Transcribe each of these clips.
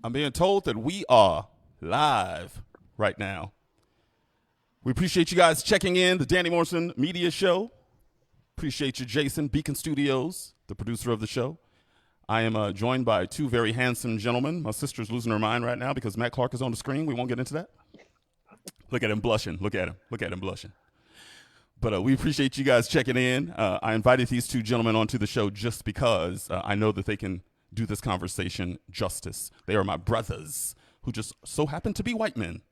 I'm being told that we are live right now. We appreciate you guys checking in, the Danny Morrison Media Show. Appreciate you, Jason, Beacon Studios, the producer of the show. I am joined by two very handsome gentlemen. My sister's losing her mind right now because Matt Clark is on the screen. We won't get into that. Look at him blushing. Look at him. Look at him blushing. But we appreciate you guys checking in. I invited these two gentlemen onto the show just because I know that they can do this conversation justice. They are my brothers who just so happen to be white men.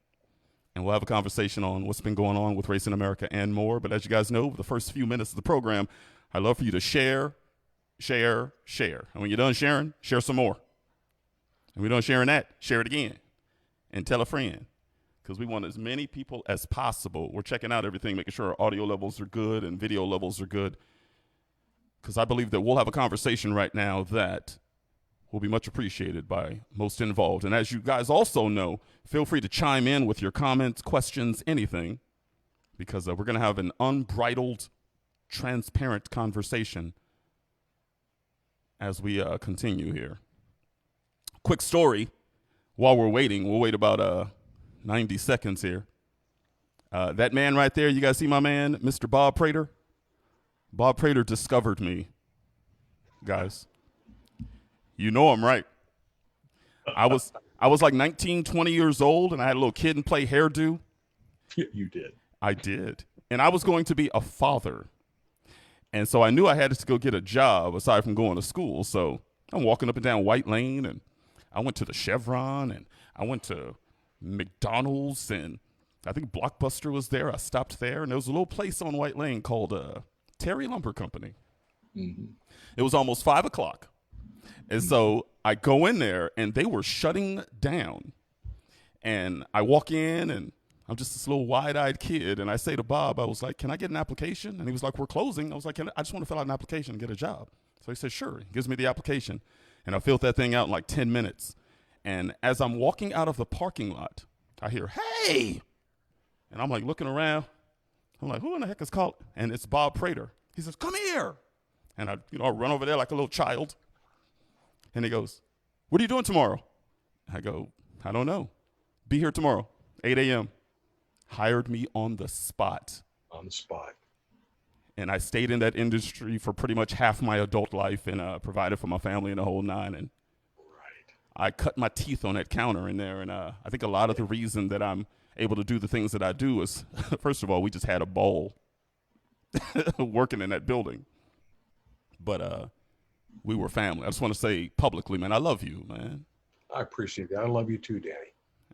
And we'll have a conversation on what's been going on with race in America and more. But as you guys know, the first few minutes of the program, I'd love for you to share. And when you're done sharing, share some more. And when you're done sharing that, share it again. And tell a friend. Because we want as many people as possible. We're checking out everything, making sure our audio levels are good and video levels are good. Because I believe that we'll have a conversation right now that will be much appreciated by most involved. And as you guys also know, feel free to chime in with your comments, questions, anything, because we're going to have an unbridled, transparent conversation as we continue here. Quick story while we're waiting. We'll wait about 90 seconds here. That man right there, you guys see my man, Mr. Bob Prater? Bob Prater discovered me, guys. You know him, right? I was like 19, 20 years old, and I had a little kid and play hairdo. You did. I did. And I was going to be a father. And so I knew I had to go get a job aside from going to school. So I'm walking up and down White Lane, and I went to the Chevron, and I went to McDonald's, and I think Blockbuster was there. I stopped there, and there was a little place on White Lane called Terry Lumber Company. Mm-hmm. It was almost 5 o'clock. And so I go in there, and they were shutting down. And I walk in, and I'm just this little wide-eyed kid. And I say to Bob, I was like, can I get an application? And he was like, we're closing. I was like, I just want to fill out an application and get a job. So he said, sure. He gives me the application. And I filled that thing out in like 10 minutes. And as I'm walking out of the parking lot, I hear, hey! And I'm like looking around. I'm like, who in the heck is called? And it's Bob Prater. He says, come here. And I run over there like a little child. And he goes, what are you doing tomorrow? I go, I don't know. Be here tomorrow, 8 a.m. Hired me on the spot. On the spot. And I stayed in that industry for pretty much half my adult life and provided for my family and the whole nine. And I cut my teeth on that counter in there. And I think a lot of the reason that I'm able to do the things that I do is, first of all, we just had a ball working in that building. But we were family. I just want to say publicly, man, I love you, man. I appreciate that. I love you too, Danny.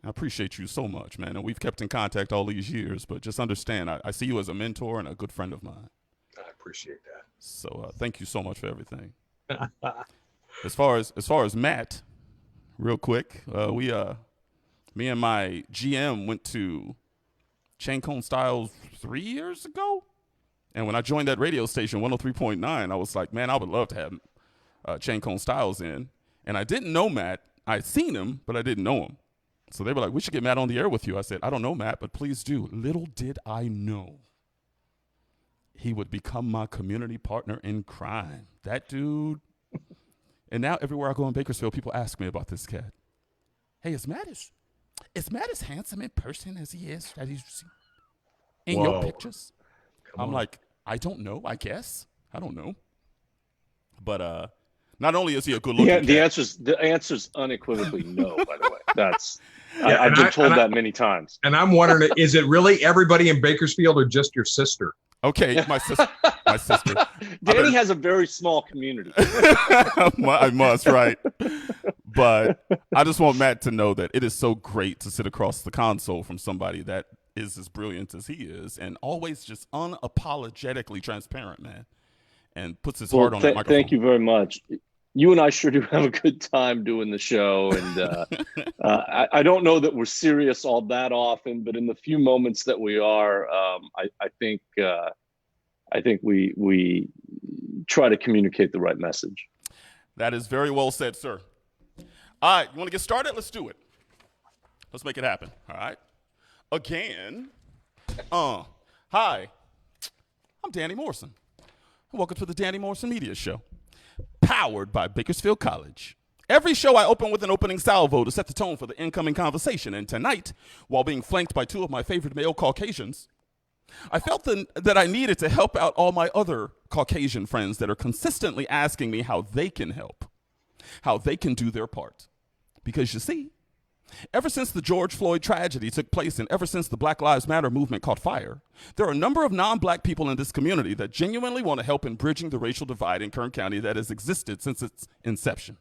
I appreciate you so much, man. And we've kept in contact all these years, but just understand, I see you as a mentor and a good friend of mine. I appreciate that. So thank you so much for everything. As far as Matt, real quick, me and my GM went to Cohn Stiles 3 years ago. And when I joined that radio station, 103.9, I was like, man, I would love to have Cohn Stiles in. And I didn't know Matt. I'd seen him, but I didn't know him. So they were like, we should get Matt on the air with you. I said, I don't know Matt, but please do. Little did I know he would become my community partner in crime. That dude. And now everywhere I go in Bakersfield, people ask me about this cat. Hey, is Matt as handsome in person as he is that he's in your pictures? I'm like, I don't know, I guess. I don't know. But not only is he a good looking cat. The answer's unequivocally no, by the way. I've been told that many times. And I'm wondering, is it really everybody in Bakersfield or just your sister? Okay, my sister. Danny has a very small community. I must, right? But I just want Matt to know that it is so great to sit across the console from somebody that is as brilliant as he is and always just unapologetically transparent, man, and puts his heart on the microphone. Thank you very much. You and I sure do have a good time doing the show, and I don't know that we're serious all that often, but in the few moments that we are, I think we try to communicate the right message. That is very well said, sir. All right, you want to get started? Let's do it. Let's make it happen. All right. Again. Hi, I'm Danny Morrison. Welcome to the Danny Morrison Media Show, powered by Bakersfield College Every show I open with an opening salvo to set the tone for the incoming conversation, and tonight, while being flanked by two of my favorite male Caucasians, I felt that I needed to help out all my other Caucasian friends that are consistently asking me how they can help, how they can do their part. Because you see, ever since the George Floyd tragedy took place and ever since the Black Lives Matter movement caught fire, there are a number of non-black people in this community that genuinely want to help in bridging the racial divide in Kern County that has existed since its inception.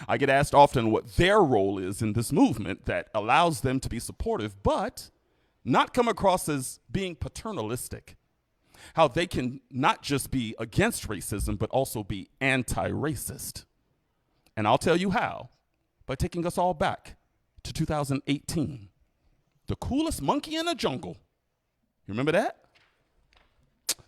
I get asked often what their role is in this movement that allows them to be supportive, but not come across as being paternalistic. How they can not just be against racism, but also be anti-racist. And I'll tell you how, by taking us all back to 2018. The coolest monkey in the jungle. You remember that?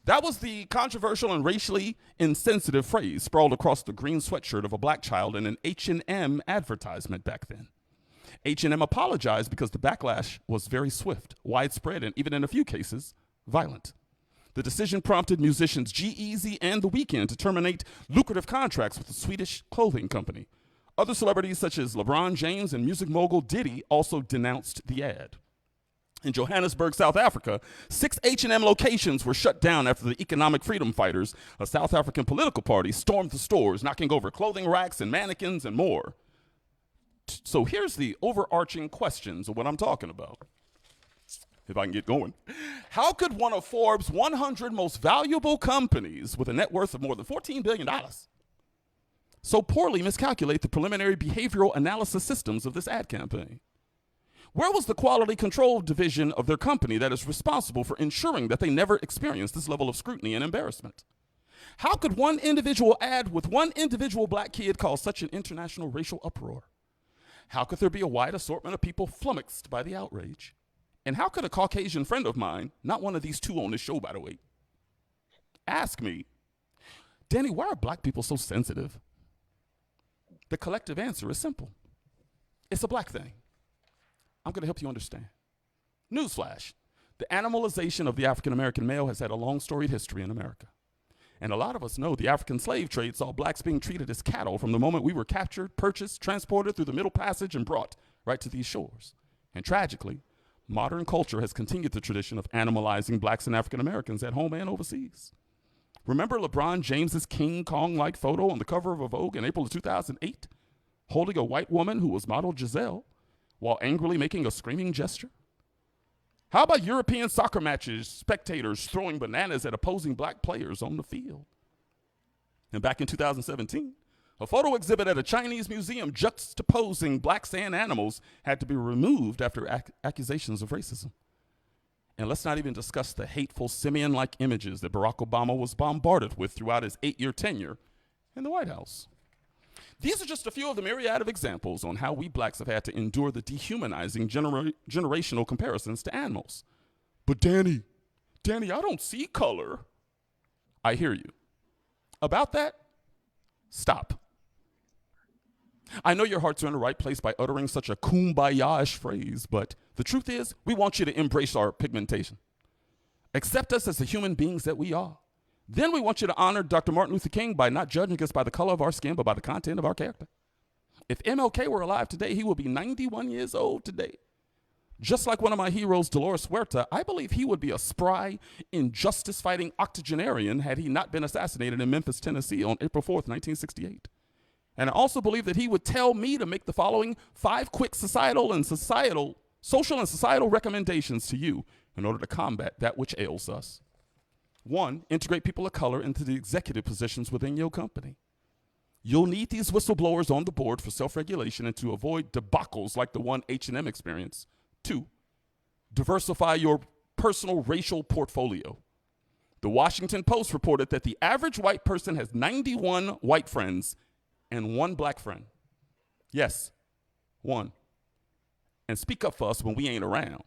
That was the controversial and racially insensitive phrase sprawled across the green sweatshirt of a black child in an H&M advertisement back then. H&M apologized because the backlash was very swift, widespread, and even in a few cases, violent. The decision prompted musicians G-Eazy and The Weeknd to terminate lucrative contracts with the Swedish clothing company. Other celebrities such as LeBron James and music mogul Diddy also denounced the ad. In Johannesburg, South Africa, 6 H&M locations were shut down after the Economic Freedom Fighters, a South African political party, stormed the stores, knocking over clothing racks and mannequins and more. So here's the overarching questions of what I'm talking about, if I can get going. How could one of Forbes' 100 most valuable companies with a net worth of more than $14 billion so poorly miscalculate the preliminary behavioral analysis systems of this ad campaign? Where was the quality control division of their company that is responsible for ensuring that they never experience this level of scrutiny and embarrassment? How could one individual ad with one individual black kid cause such an international racial uproar? How could there be a wide assortment of people flummoxed by the outrage? And how could a Caucasian friend of mine, not one of these two on this show, by the way, ask me, Danny, why are black people so sensitive? The collective answer is simple. It's a black thing. I'm going to help you understand. Newsflash, the animalization of the African-American male has had a long storied history in America. And a lot of us know the African slave trade saw blacks being treated as cattle from the moment we were captured, purchased, transported through the Middle Passage, and brought right to these shores. And tragically, modern culture has continued the tradition of animalizing blacks and African Americans at home and overseas. Remember LeBron James's King Kong-like photo on the cover of a Vogue in April of 2008, holding a white woman who was modeled Giselle while angrily making a screaming gesture? How about European soccer matches, spectators throwing bananas at opposing black players on the field? And back in 2017, a photo exhibit at a Chinese museum juxtaposing blacks and animals had to be removed after accusations of racism. And let's not even discuss the hateful simian-like images that Barack Obama was bombarded with throughout his 8-year tenure in the White House. These are just a few of the myriad of examples on how we blacks have had to endure the dehumanizing generational comparisons to animals. But Danny, I don't see color. I hear you. About that, stop. I know your hearts are in the right place by uttering such a kumbaya-ish phrase, but the truth is, we want you to embrace our pigmentation. Accept us as the human beings that we are. Then we want you to honor Dr. Martin Luther King by not judging us by the color of our skin, but by the content of our character. If MLK were alive today, he would be 91 years old today. Just like one of my heroes, Dolores Huerta, I believe he would be a spry, injustice-fighting octogenarian had he not been assassinated in Memphis, Tennessee on April 4th, 1968. And I also believe that he would tell me to make the following 5 quick social and societal recommendations to you in order to combat that which ails us. 1, integrate people of color into the executive positions within your company. You'll need these whistleblowers on the board for self-regulation and to avoid debacles like the one H&M experienced. 2, diversify your personal racial portfolio. The Washington Post reported that the average white person has 91 white friends and 1 black friend. Yes, 1. And speak up for us when we ain't around.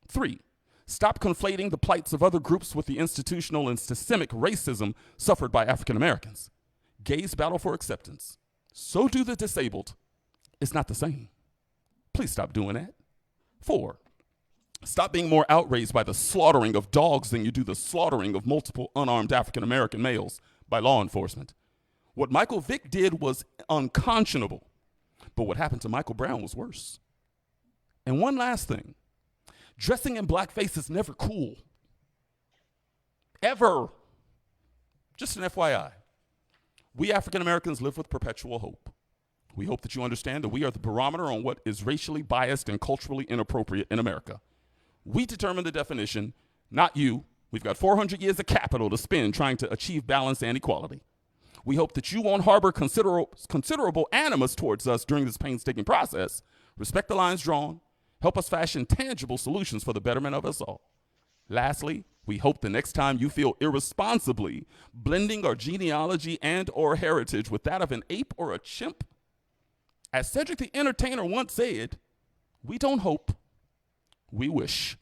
3, stop conflating the plights of other groups with the institutional and systemic racism suffered by African Americans. Gays battle for acceptance. So do the disabled. It's not the same. Please stop doing that. 4, stop being more outraged by the slaughtering of dogs than you do the slaughtering of multiple unarmed African American males by law enforcement. What Michael Vick did was unconscionable, but what happened to Michael Brown was worse. And one last thing, dressing in blackface is never cool. Ever. Just an FYI. We African Americans live with perpetual hope. We hope that you understand that we are the barometer on what is racially biased and culturally inappropriate in America. We determine the definition, not you. We've got 400 years of capital to spend trying to achieve balance and equality. We hope that you won't harbor considerable animus towards us during this painstaking process. Respect the lines drawn. Help us fashion tangible solutions for the betterment of us all. Lastly, we hope the next time you feel irresponsibly blending our genealogy and or heritage with that of an ape or a chimp, as Cedric the Entertainer once said, we don't hope, we wish.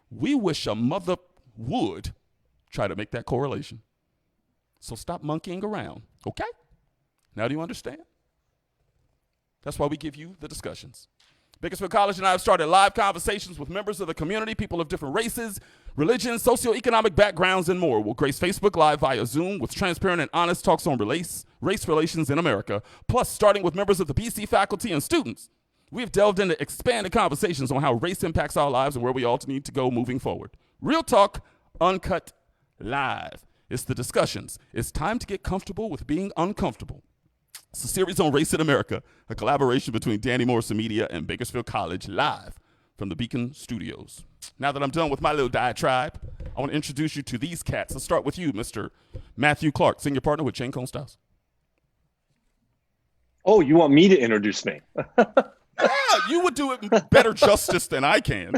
We wish a mother would try to make that correlation. So stop monkeying around, okay? Now do you understand? That's why we give you the discussions. Bakersfield College and I have started live conversations with members of the community, people of different races, religions, socioeconomic backgrounds, and more. We'll grace Facebook Live via Zoom with transparent and honest talks on race relations in America. Plus, starting with members of the BC faculty and students, we've delved into expanded conversations on how race impacts our lives and where we all need to go moving forward. Real talk, uncut, live. It's the discussions. It's time to get comfortable with being uncomfortable. It's a series on race in America, a collaboration between Danny Morrison Media and Bakersfield College, live from the Beacon Studios. Now that I'm done with my little diatribe, I want to introduce you to these cats. Let's start with you, Mr. Matthew Clark, senior partner with Chain, Cohn, Stiles. Oh, you want me to introduce me? Yeah, you would do it better justice than I can.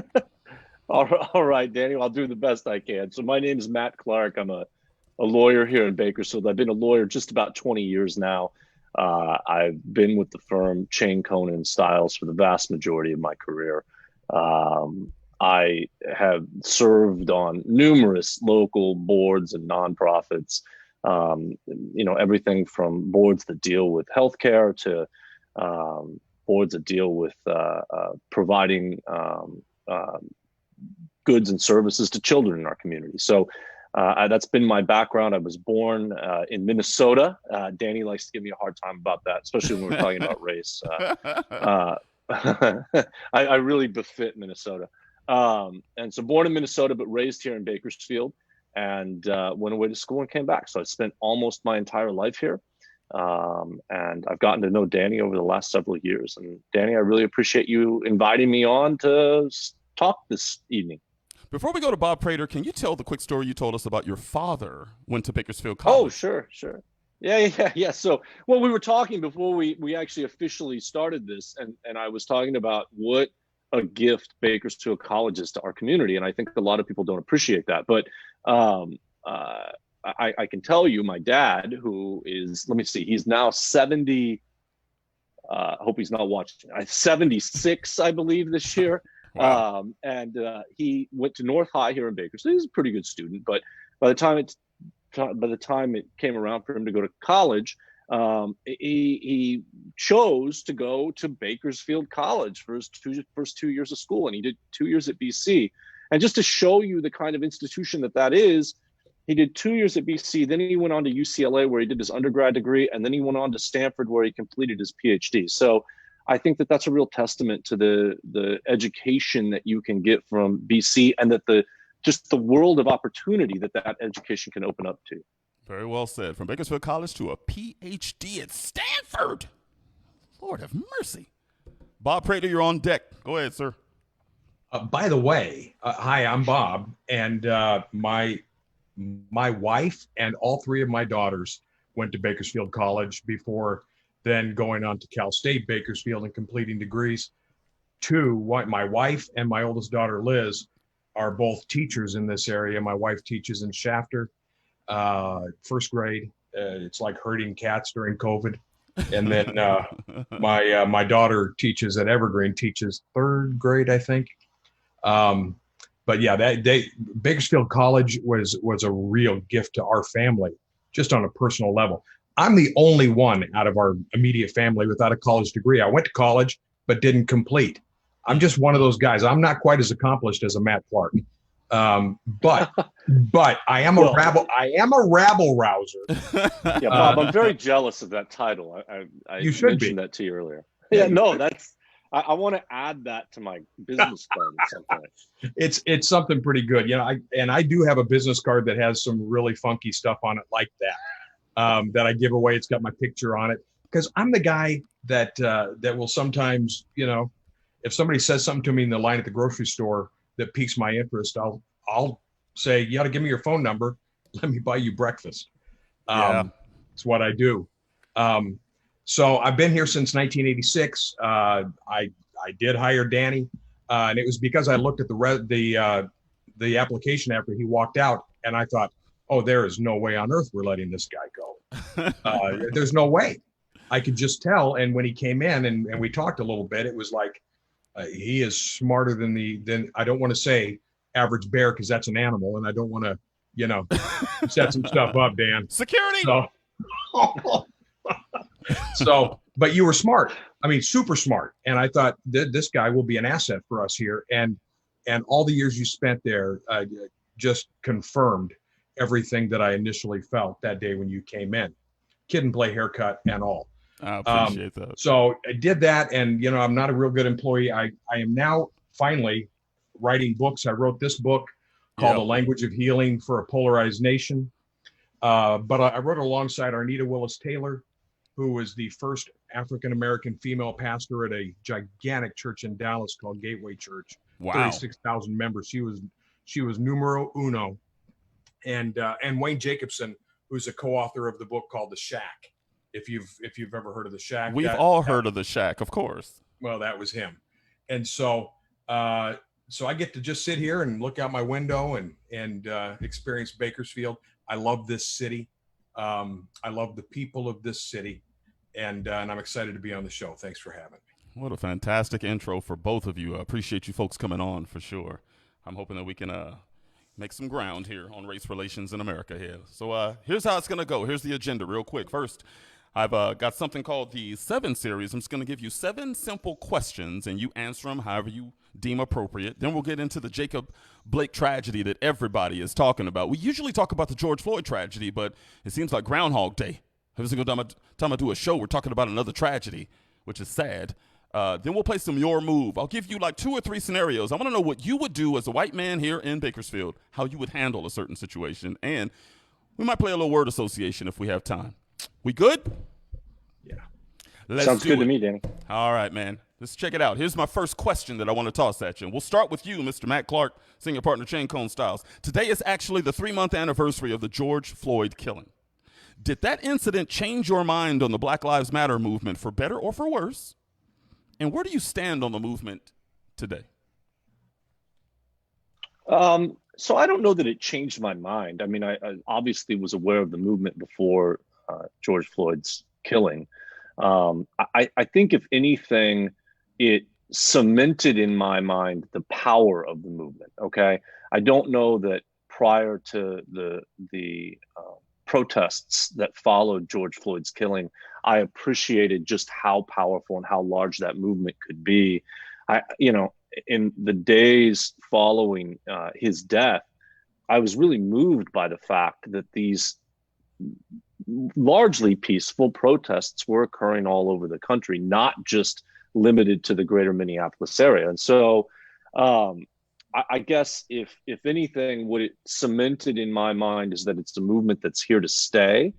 All right, Danny, I'll do the best I can. So my name is Matt Clark. I'm a lawyer here in Bakersfield. I've been a lawyer just about 20 years now. I've been with the firm Chain, Cohn, and Stiles for the vast majority of my career. I have served on numerous local boards and nonprofits, everything from boards that deal with healthcare to boards that deal with providing goods and services to children in our community. So that's been my background. I was born in Minnesota. Danny likes to give me a hard time about that, especially when we're talking about race. I really befit Minnesota. And so born in Minnesota, but raised here in Bakersfield, and went away to school and came back. So I spent almost my entire life here. And I've gotten to know Danny over the last several years. And Danny, I really appreciate you inviting me on to talk this evening. Before we go to Bob Prater, can you tell the quick story you told us about your father went to Bakersfield College? Oh, sure. Yeah. So, well, we were talking before we actually officially started this, and I was talking about what a gift Bakersfield College is to our community, and I think a lot of people don't appreciate that. But I can tell you, my dad, who is, let me see, he's now 70. I hope he's not watching. 76, I believe, this year. Wow. And he went to North High here in Bakersfield. He's a pretty good student, but by the time it came around for him to go to college, he chose to go to Bakersfield College for his first 2 years of school, and he did 2 years at BC. And just to show you the kind of institution that is, he did 2 years at BC, then he went on to UCLA where he did his undergrad degree, and then he went on to Stanford where he completed his PhD. So I think that's a real testament to the education that you can get from BC, and that the world of opportunity that education can open up to. Very well said. From Bakersfield College to a PhD at Stanford. Lord have mercy. Bob Prater, you're on deck. Go ahead, sir. By the way, hi, I'm Bob, and my wife and all three of my daughters went to Bakersfield College before then going on to Cal State Bakersfield and completing degrees. My wife and my oldest daughter, Liz, are both teachers in this area. My wife teaches in Shafter, first grade. It's like herding cats during COVID. And then my daughter teaches at Evergreen, teaches third grade, I think. But yeah, Bakersfield College was a real gift to our family, just on a personal level. I'm the only one out of our immediate family without a college degree. I went to college, but didn't complete. I'm just one of those guys. I'm not quite as accomplished as a Matt Clark. But I am a rabble. I am a rabble rouser. Yeah, Bob, I'm very jealous of that title. I You should mentioned be. that to you earlier. Yeah, no, that's. I want to add that to my business card at some point. It's something pretty good. You know, I do have a business card that has some really funky stuff on it like that, that I give away. It's got my picture on it because I'm the guy that will sometimes, you know, if somebody says something to me in the line at the grocery store that piques my interest, I'll say, you ought to give me your phone number. Let me buy you breakfast. It's what I do. So I've been here since 1986. I did hire Danny, and it was because I looked at the application after he walked out, and I thought, oh, there is no way on earth we're letting this guy go. There's no way. I could just tell. And when he came in and we talked a little bit, it was like he is smarter than I don't want to say average bear because that's an animal, and I don't want to, you know, set some stuff up, Dan. Security. So, but you were smart. I mean, super smart. And I thought this guy will be an asset for us here. And all the years you spent there just confirmed everything that I initially felt that day when you came in. Kid and play haircut and all. I appreciate that. So I did that. And, you know, I'm not a real good employee. I am now finally writing books. I wrote this book called The Language of Healing for a Polarized Nation. But I wrote alongside Arnita Willis-Taylor, who was the first African-American female pastor at a gigantic church in Dallas called Gateway Church. Wow. 36,000 members. She was numero uno. And Wayne Jacobson, who's a co-author of the book called The Shack. If you've ever heard of The Shack. We've all heard of The Shack, of course. Well, that was him. And so I get to just sit here and look out my window and experience Bakersfield. I love this city. I love the people of this city, and I'm excited to be on the show. Thanks for having me. What a fantastic intro for both of you. I appreciate you folks coming on for sure. I'm hoping that we can make some ground here on race relations in America here. So here's how it's going to go. Here's the agenda real quick. First, I've got something called the 7 series. I'm just going to give you 7 simple questions, and you answer them however you deem appropriate. Then we'll get into the Jacob Blake tragedy that everybody is talking about. We usually talk about the George Floyd tragedy, but it seems like Groundhog Day. Every single time I do a show, we're talking about another tragedy, which is sad. Then we'll play some Your Move. I'll give you like 2 or 3 scenarios. I want to know what you would do as a white man here in Bakersfield, how you would handle a certain situation, and we might play a little word association if we have time. We good? Yeah. Sounds good to me, Danny. All right, man. Let's check it out. Here's my first question that I want to toss at you. And we'll start with you, Mr. Matt Clark, senior partner, Chain, Cohn, Stiles. Today is actually the 3-month anniversary of the George Floyd killing. Did that incident change your mind on the Black Lives Matter movement for better or for worse? And where do you stand on the movement today? So I don't know that it changed my mind. I mean, I obviously was aware of the movement before George Floyd's killing. I think, if anything, it cemented in my mind the power of the movement. Okay, I don't know that prior to the protests that followed George Floyd's killing, I appreciated just how powerful and how large that movement could be. In the days following his death, I was really moved by the fact that these largely peaceful protests were occurring all over the country, not just limited to the greater Minneapolis area. And so I guess if anything, what it cemented in my mind is that it's a movement that's here to stay,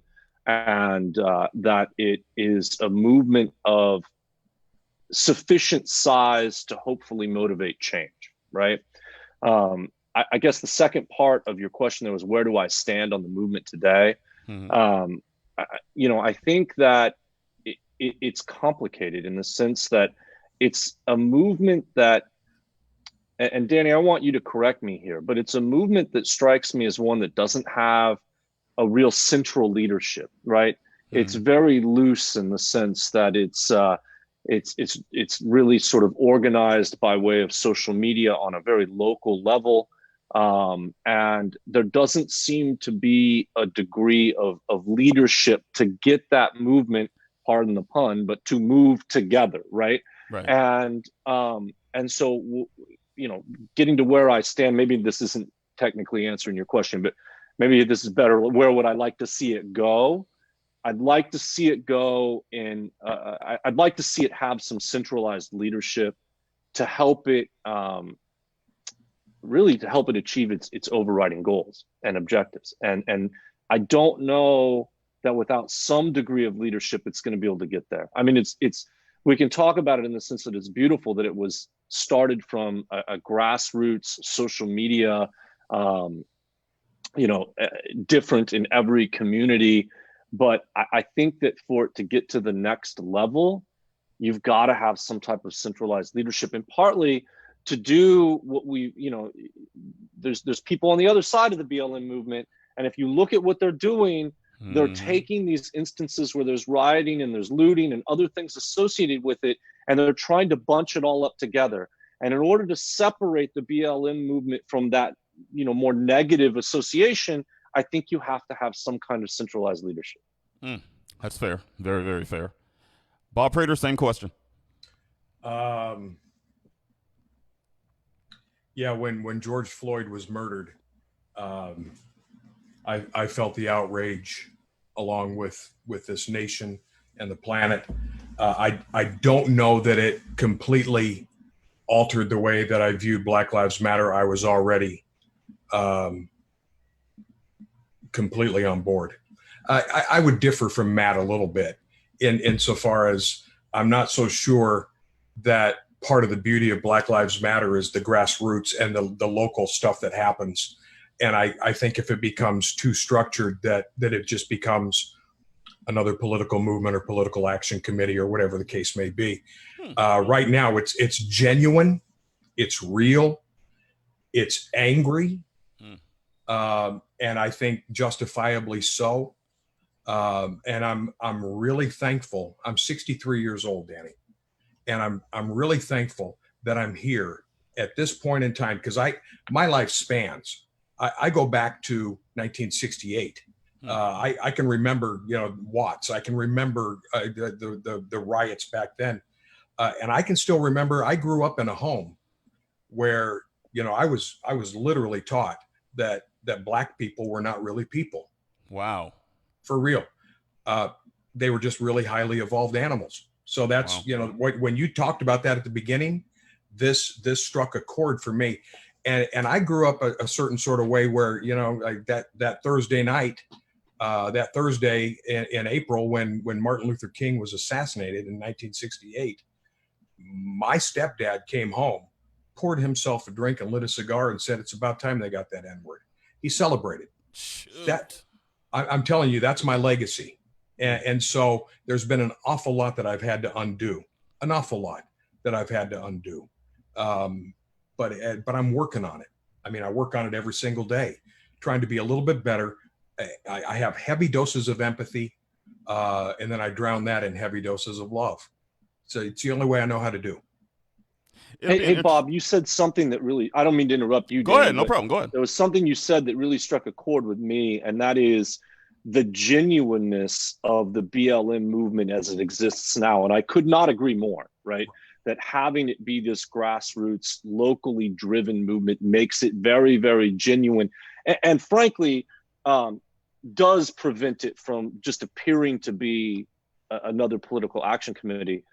and that it is a movement of sufficient size to hopefully motivate change, right? I guess the second part of your question there was, where do I stand on the movement today? Mm-hmm. I think that it's complicated in the sense that it's a movement that, and Danny, I want you to correct me here, but it's a movement that strikes me as one that doesn't have a real central leadership, right? Mm-hmm. It's very loose in the sense that it's really sort of organized by way of social media on a very local level. And there doesn't seem to be a degree of leadership to get that movement, pardon the pun, but to move together, right? And so, getting to where I stand, maybe this isn't technically answering your question, but maybe this is better. Where would I like to see it go? I'd like to see it go in, I'd like to see it have some centralized leadership to help it, really to help it achieve its overriding goals and objectives. And I don't know that without some degree of leadership, it's going to be able to get there. I mean, we can talk about it in the sense that it's beautiful that it was started from a grassroots social media, different in every community. But I think that for it to get to the next level, you've got to have some type of centralized leadership, and partly to do what there's people on the other side of the BLM movement. And if you look at what they're doing, they're taking these instances where there's rioting and there's looting and other things associated with it, and they're trying to bunch it all up together. And in order to separate the BLM movement from that, more negative association, I think you have to have some kind of centralized leadership. That's fair. Very, very fair. Bob Prater, same question. Yeah, when George Floyd was murdered, I felt the outrage along with this nation and the planet. I don't know that it completely altered the way that I viewed Black Lives Matter. I was already completely on board. I would differ from Matt a little bit insofar as I'm not so sure that part of the beauty of Black Lives Matter is the grassroots and the local stuff that happens. And I think if it becomes too structured, that it just becomes another political movement or political action committee or whatever the case may be. Right now, it's genuine, it's real, it's angry, and I think justifiably so. And I'm really thankful. I'm 63 years old, Danny, and I'm really thankful that I'm here at this point in time, because my life spans. I go back to 1968. I can remember, Watts. I can remember the riots back then, and I can still remember. I grew up in a home where I was literally taught that Black people were not really people. Wow. For real. They were just really highly evolved animals. So that's, wow. When you talked about that at the beginning, this struck a chord for me. And I grew up a certain sort of way where, like that Thursday night, that Thursday in April when Martin Luther King was assassinated in 1968, my stepdad came home, poured himself a drink and lit a cigar and said, it's about time they got that N-word. He celebrated. Shoot. That I'm telling you, that's my legacy. And so there's been an awful lot that I've had to undo, an awful lot that I've had to undo. But I'm working on it. I mean, I work on it every single day, trying to be a little bit better. I have heavy doses of empathy, and then I drown that in heavy doses of love. So it's the only way I know how to do. Hey, Bob, you said something that really, I don't mean to interrupt you. Go ahead, no problem. Go ahead. There was something you said that really struck a chord with me, and that is the genuineness of the BLM movement as it exists now. And I could not agree more, right? That having it be this grassroots, locally driven movement makes it very, very genuine. And frankly, does prevent it from just appearing to be another political action committee.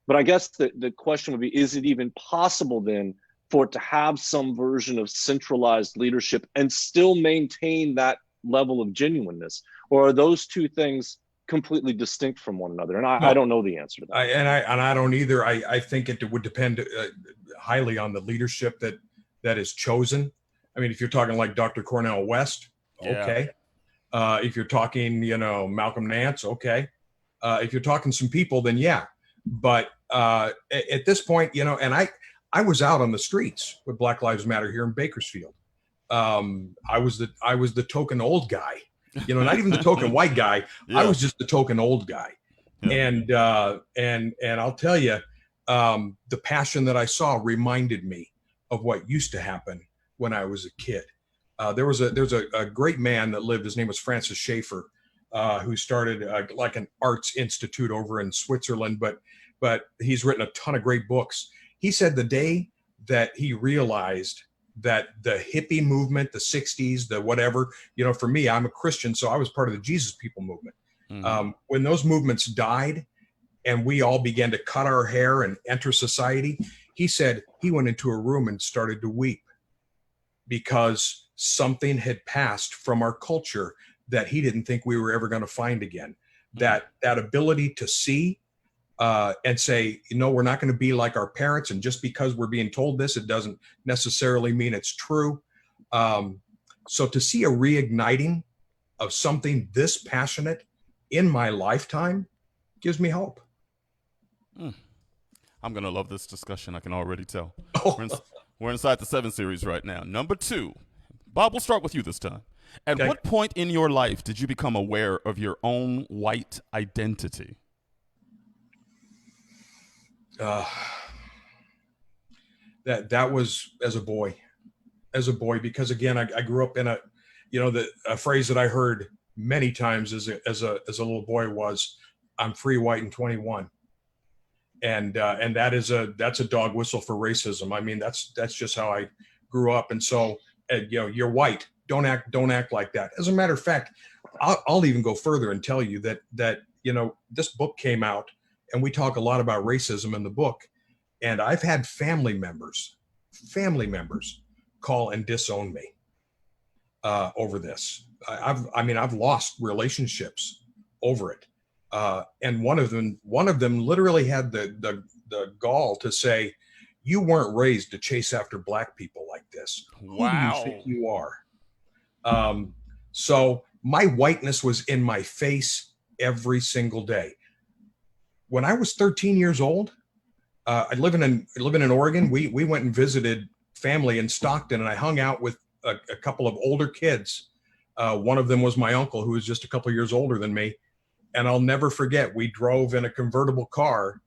But I guess the question would be, is it even possible then for it to have some version of centralized leadership and still maintain that level of genuineness? Or are those two things completely distinct from one another? And I don't know the answer to that. I don't either. I think it would depend highly on the leadership that is chosen. I mean, if you're talking like Dr. Cornel West, okay. If you're talking, Malcolm Nance, okay. If you're talking some people, then yeah. But at this point, and I was out on the streets with Black Lives Matter here in Bakersfield. I was the token old guy, not even the token white guy. Yeah. I was just the token old guy. Yeah. And I'll tell you, the passion that I saw reminded me of what used to happen when I was a kid. There's a great man that lived. His name was Francis Schaeffer, who started like an arts institute over in Switzerland, but he's written a ton of great books. He said the day that he realized that the hippie movement, the 60s, the whatever, for me, I'm a Christian, so I was part of the Jesus People movement. When those movements died and we all began to cut our hair and enter society, he said he went into a room and started to weep because something had passed from our culture that he didn't think we were ever going to find again. That ability to see and say, we're not going to be like our parents. And just because we're being told this, it doesn't necessarily mean it's true. So to see a reigniting of something this passionate in my lifetime gives me hope. I'm going to love this discussion. I can already tell. Oh. We're inside the 7 series right now. Number 2, Bob, we'll start with you this time. At what point in your life did you become aware of your own white identity? That was as a boy, because again, I grew up in a phrase that I heard many times as a little boy was, I'm free, white, and 21. And that's a dog whistle for racism. I mean, that's just how I grew up. And so, you're white. Don't act like that. As a matter of fact, I'll even go further and tell you that this book came out, and we talk a lot about racism in the book. And I've had family members call and disown me over this. I've lost relationships over it. And one of them literally had the gall to say, "You weren't raised to chase after black people like this. Wow. Who do you think you are?" So my whiteness was in my face every single day. When I was 13 years old, I live in Oregon. We went and visited family in Stockton, and I hung out with a couple of older kids. One of them was my uncle, who was just a couple of years older than me. And I'll never forget, we drove in a convertible car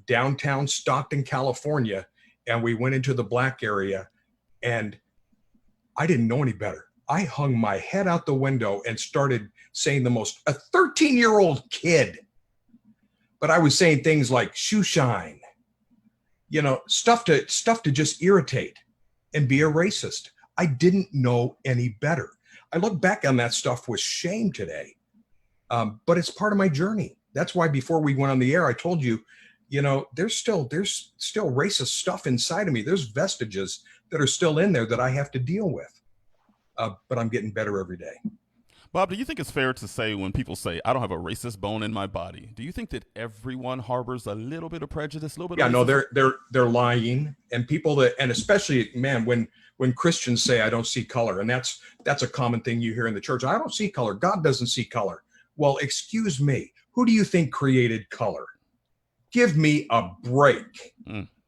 downtown Stockton, California, and we went into the black area, and I didn't know any better. I hung my head out the window and started saying a 13-year-old kid. But I was saying things like shoe shine, stuff to just irritate and be a racist. I didn't know any better. I look back on that stuff with shame today. But it's part of my journey. That's why before we went on the air, I told you, there's still racist stuff inside of me. There's vestiges that are still in there that I have to deal with. But I'm getting better every day. Bob, do you think it's fair to say when people say, I don't have a racist bone in my body, do you think that everyone harbors a little bit of prejudice, a little bit of racism? No, they're lying. And people and especially, man, when Christians say, I don't see color, and that's a common thing you hear in the church. I don't see color. God doesn't see color. Well, excuse me. Who do you think created color? Give me a break.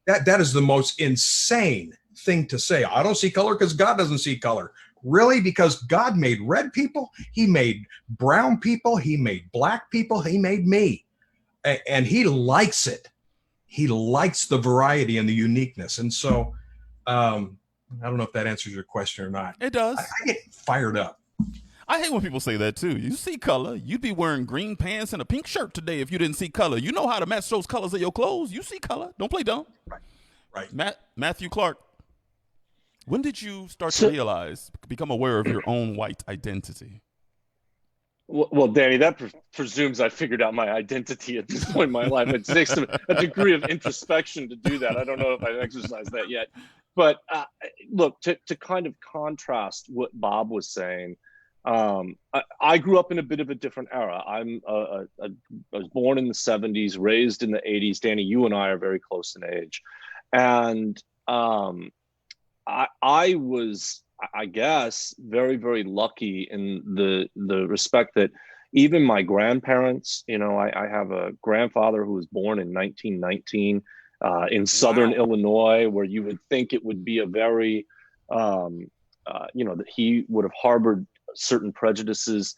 That is the most insane thing to say. I don't see color because God doesn't see color. Really? Because God made red people, he made brown people, he made black people, he made me. And he likes it. He likes the variety and the uniqueness. And so I don't know if that answers your question or not. It does. I get fired up. I hate when people say that too. You see color. You'd be wearing green pants and a pink shirt today if you didn't see color. You know how to match those colors of your clothes. You see color. Don't play dumb. Right. Matthew Clark, when did you start to realize, become aware of your own white identity? Well, Danny, that presumes I figured out my identity at this point in my life. It takes a degree of introspection to do that. I don't know if I've exercised that yet. But look, to kind of contrast what Bob was saying, I grew up in a bit of a different era. I was born in the 70s, raised in the 80s. Danny, you and I are very close in age. And I was, I guess, very, very lucky in the respect that even my grandparents, I have a grandfather who was born in 1919 in Southern Illinois, where you would think it would be a very, that he would have harbored certain prejudices.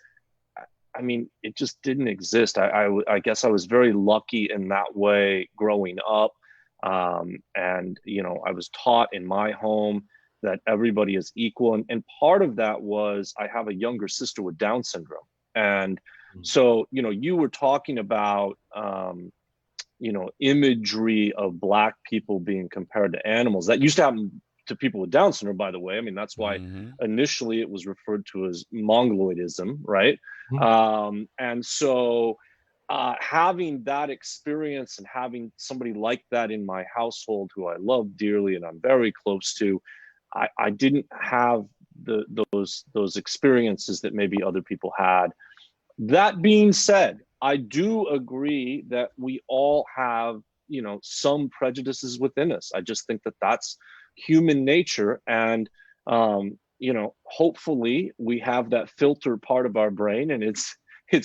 I mean, it just didn't exist. I guess I was very lucky in that way growing up. And, I was taught in my home that everybody is equal. And part of that was I have a younger sister with Down syndrome. And so, you were talking about, imagery of Black people being compared to animals. That used to happen to people with Down syndrome, by the way. I mean, that's why initially it was referred to as mongoloidism, right? And so having that experience and having somebody like that in my household who I love dearly and I'm very close to, I didn't have those experiences that maybe other people had. That being said, I do agree that we all have, you know, some prejudices within us. I just think that that's human nature. And, you know, hopefully we have that filter part of our brain and it's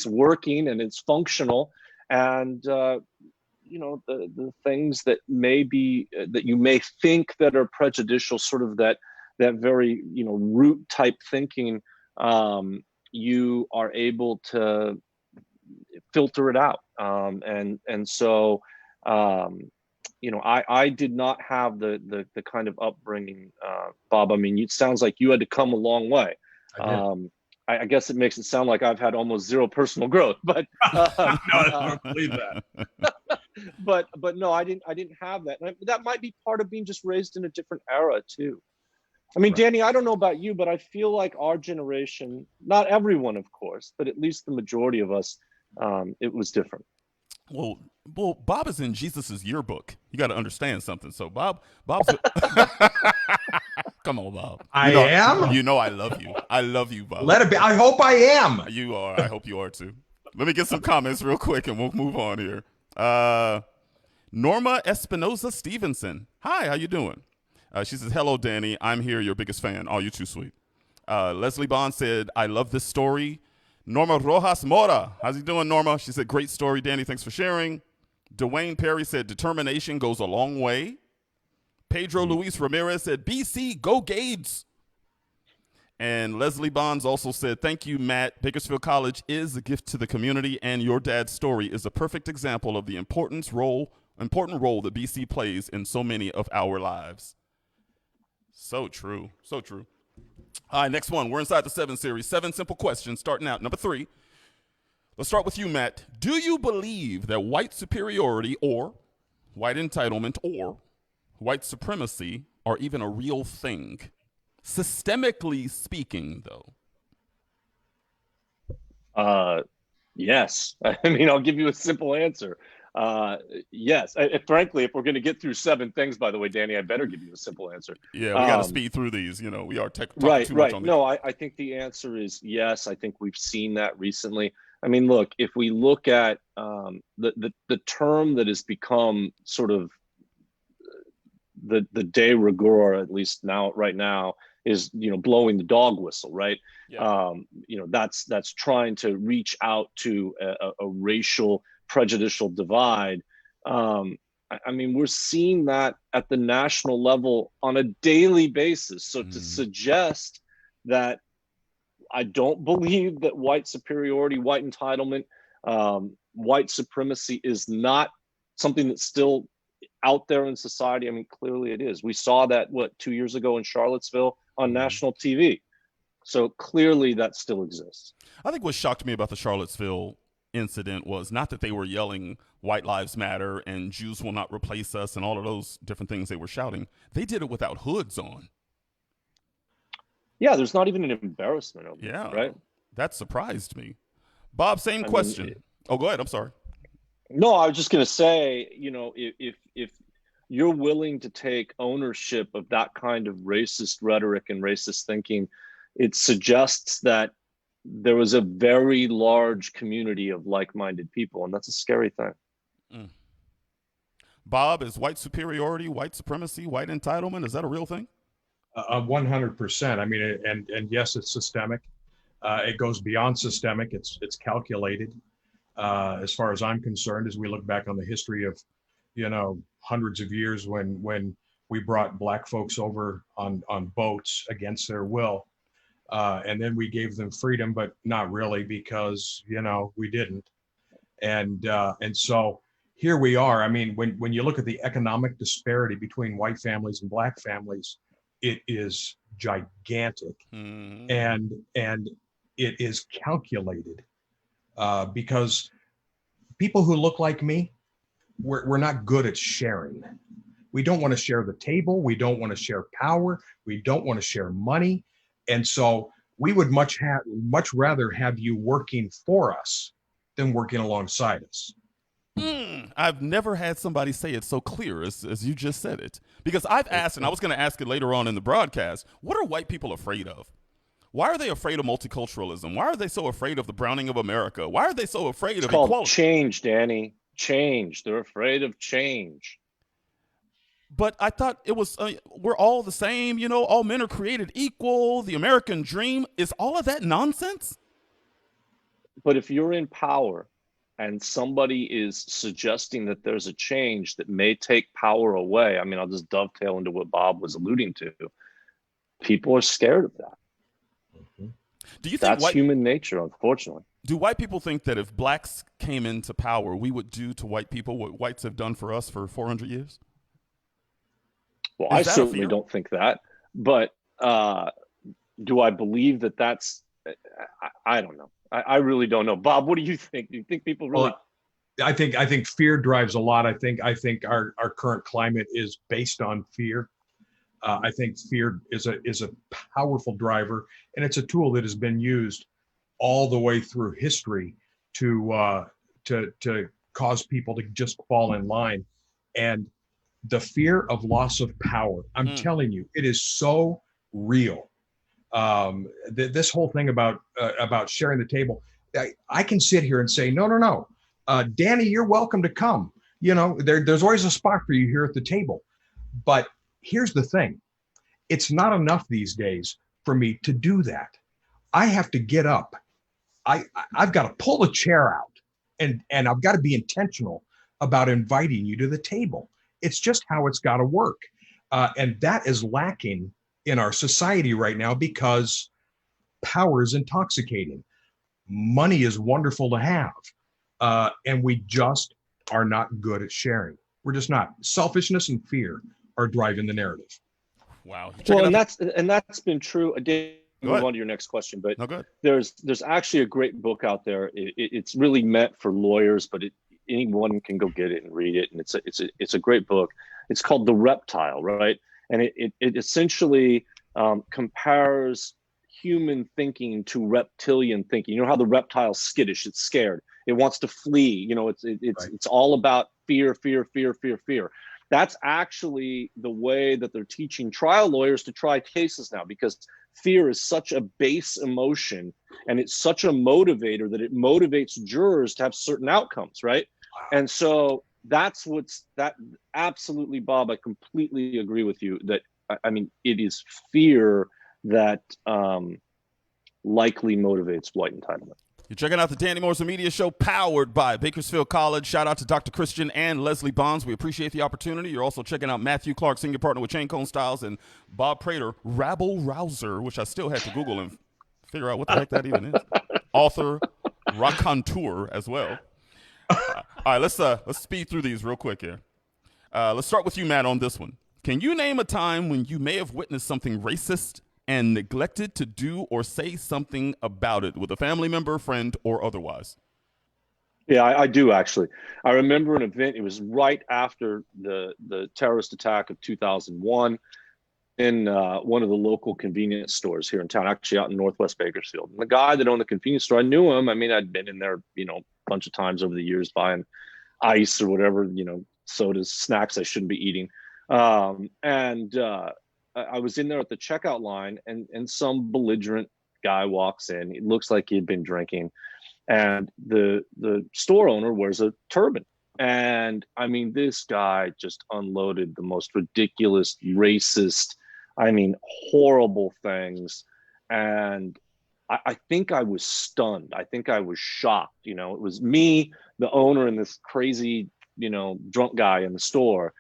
working and it's functional. And, you know, the things that may be, that you may think that are prejudicial, sort of that very, you know, root type thinking, you are able to filter it out. And so, you know, I did not have the kind of upbringing, Bob. I mean, it sounds like you had to come a long way. I guess it makes it sound like I've had almost zero personal growth, but no, I don't believe that. but no, I didn't have that. And that might be part of being just raised in a different era too. I mean, Danny, I don't know about you, but I feel like our generation, not everyone, of course, but at least the majority of us, it was different. Well, Bob is in Jesus's yearbook. You got to understand something. So Bob's come on, Bob. I am. You know, I love you. I love you, Bob. Let it be. I hope I am. You are. I hope you are too. Let me get some comments real quick, and we'll move on here. Norma Espinoza Stevenson. Hi, how you doing? She says, hello, Danny. I'm here, your biggest fan. Oh, you're too sweet. Leslie Bond said, I love this story. Norma Rojas Mora. How's he doing, Norma? She said, great story, Danny. Thanks for sharing. Dwayne Perry said, determination goes a long way. Pedro Luis Ramirez said, BC, go Gades. And Leslie Bonds also said, thank you, Matt. Bakersfield College is a gift to the community, and your dad's story is a perfect example of the important role that BC plays in so many of our lives. So true. So true. All right, next one. We're inside the 7 series. 7 simple questions starting out. Number 3. Let's start with you, Matt. Do you believe that white superiority or white entitlement or white supremacy are even a real thing? Systemically speaking, though. Yes. I mean, I'll give you a simple answer. Yes. Frankly, if we're going to get through 7 things, by the way, Danny, I better give you a simple answer. Yeah, we got to speed through these. You know, we are talking too much on No, I think the answer is yes. I think we've seen that recently. I mean, look, if we look at the term that has become sort of the de rigueur, at least right now, is, you know, blowing the dog whistle, right? Yeah. You know, that's trying to reach out to a racial prejudicial divide. I mean, we're seeing that at the national level on a daily basis. So to suggest that I don't believe that white superiority, white entitlement, white supremacy is not something that's still out there in society. I mean, clearly it is. We saw that, 2 years ago in Charlottesville on national TV. So clearly that still exists. I think what shocked me about the Charlottesville incident was not that they were yelling white lives matter and Jews will not replace us and all of those different things they were shouting. They did it without hoods on. Yeah, there's not even an embarrassment of it, right? That surprised me. Bob, same question. Go ahead. I'm sorry. No, I was just going to say, you know, if you're willing to take ownership of that kind of racist rhetoric and racist thinking, it suggests that there was a very large community of like-minded people, and that's a scary thing. Bob, is white superiority, white supremacy, white entitlement, is that a real thing? 100%. I mean, and yes, it's systemic. It goes beyond systemic. It's calculated. As far as I'm concerned, as we look back on the history of, you know, hundreds of years when we brought black folks over on boats against their will, and then we gave them freedom, but not really, because, you know, we didn't. And so here we are. I mean, when you look at the economic disparity between white families and black families, it is gigantic. And it is calculated, because people who look like me, we're not good at sharing. We don't want to share the table. We don't want to share power. We don't want to share money. And so we would much rather have you working for us than working alongside us. I've never had somebody say it so clear as you just said it. Because I've asked, and I was going to ask it later on in the broadcast, what are white people afraid of? Why are they afraid of multiculturalism? Why are they so afraid of the browning of America? Why are they so afraid of equality? It's called change, Danny. Change. They're afraid of change. But I thought it was, we're all the same, you know, all men are created equal, the American dream. Is all of that nonsense? But if you're in power and somebody is suggesting that there's a change that may take power away, I mean, I'll just dovetail into what Bob was alluding to. People are scared of that. Do you think that's human nature, unfortunately? Do white people think that if blacks came into power, we would do to white people what whites have done for us for 400 years? Well, I certainly don't think that. But do I believe that that's – I don't know. I really don't know. Bob, what do you think? Do you think people really I think fear drives a lot. I think our current climate is based on fear. I think fear is a powerful driver, and it's a tool that has been used all the way through history to cause people to just fall in line. And the fear of loss of power, I'm telling you, it is so real. This whole thing about sharing the table, I can sit here and say, no. Danny, you're welcome to come. You know, there's always a spot for you here at the table. But here's the thing. It's not enough these days for me to do that. I have to get up. I've got to pull a chair out and I've got to be intentional about inviting you to the table. It's just how it's got to work. And that is lacking in our society right now because power is intoxicating. Money is wonderful to have. And we just are not good at sharing. We're just not. Selfishness and fear are driving the narrative. Wow. Well, and that's been true. Move on to your next question, but there's actually a great book out there. It's really meant for lawyers, but anyone can go get it and read it, and it's a great book. It's called The Reptile, right? And it essentially compares human thinking to reptilian thinking. You know how the reptile's skittish, it's scared, it wants to flee. You know, it's all about fear. That's actually the way that they're teaching trial lawyers to try cases now, because fear is such a base emotion and it's such a motivator that it motivates jurors to have certain outcomes, right? And so that's that absolutely, Bob, I completely agree with you that, I mean, it is fear that likely motivates white entitlement. You're checking out the Danny Morrison Media Show, powered by Bakersfield College. Shout out to Dr. Christian and Leslie Bonds. We appreciate the opportunity. You're also checking out Matthew Clark, senior partner with Chain, Cohn, Stiles, and Bob Prater, rabble-rouser, which I still had to Google and figure out what the heck that even is. Author, raconteur as well. All right, let's speed through these real quick here. Let's start with you, Matt, on this one. Can you name a time when you may have witnessed something racist and neglected to do or say something about it with a family member, friend, or otherwise? Yeah, I do actually. I remember an event. It was right after the terrorist attack of 2001 in one of the local convenience stores here in town, actually out in Northwest Bakersfield. And the guy that owned the convenience store, I knew him. I mean, I'd been in there, you know, a bunch of times over the years buying ice or whatever, you know, sodas, snacks I shouldn't be eating. I was in there at the checkout line, and some belligerent guy walks in. It looks like he'd been drinking, and the store owner wears a turban. And I mean, this guy just unloaded the most ridiculous, racist, I mean, horrible things. And I think I was stunned. I think I was shocked. You know, it was me, the owner, and this crazy, you know, drunk guy in the store.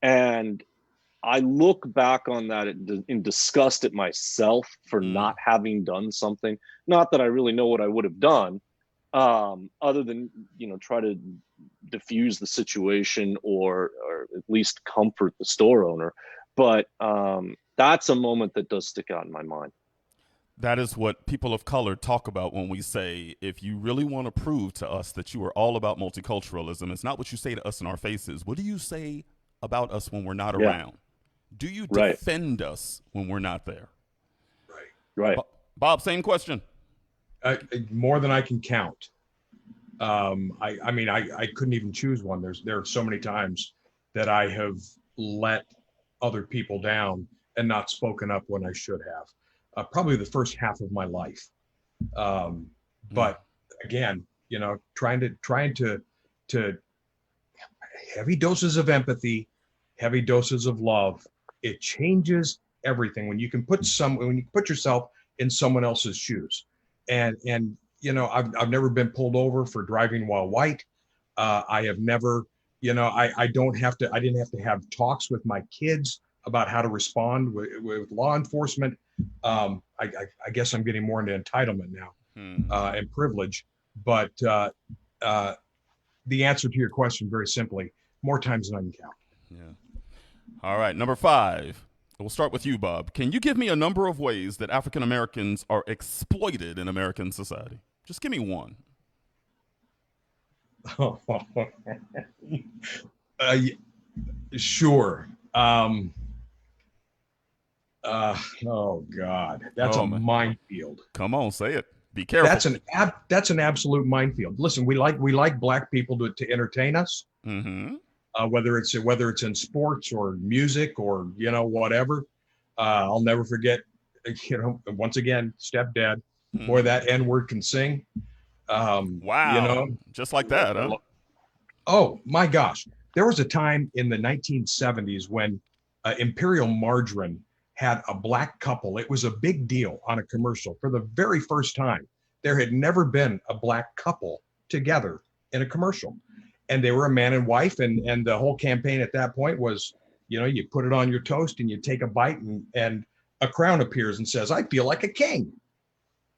And I look back on that in disgust at myself for not having done something. Not that I really know what I would have done, other than, you know, try to diffuse the situation or at least comfort the store owner. But that's a moment that does stick out in my mind. That is what people of color talk about when we say, if you really want to prove to us that you are all about multiculturalism, it's not what you say to us in our faces. What do you say about us when we're not Yeah. around? Do you Right. defend us when we're not there? Right. Bob, same question. More than I can count. I mean, I couldn't even choose one. There are so many times that I have let other people down and not spoken up when I should have. Probably the first half of my life. But again, you know, trying to heavy doses of empathy, heavy doses of love. It changes everything when you can put yourself in someone else's shoes. And you know, I've never been pulled over for driving while white. I have never, you know, I didn't have to have talks with my kids about how to respond with law enforcement. I guess I'm getting more into entitlement now and privilege. But the answer to your question, very simply, more times than I can count. Yeah. All right, number 5. We'll start with you, Bob. Can you give me a number of ways that African Americans are exploited in American society? Just give me one. Sure. Oh God, that's a minefield. Come on, say it. Be careful. That's an absolute minefield. Listen, we like black people to entertain us. Mm-hmm. Whether it's in sports or music or, you know, whatever. I'll never forget, you know, once again, stepdad, boy, that N-word can sing. Wow. You know, just like that, huh? Oh my gosh. There was a time in the 1970s when Imperial Margarine had a black couple. It was a big deal on a commercial for the very first time. There had never been a black couple together in a commercial. And they were a man and wife. And the whole campaign at that point was, you know, you put it on your toast and you take a bite and a crown appears and says, I feel like a king.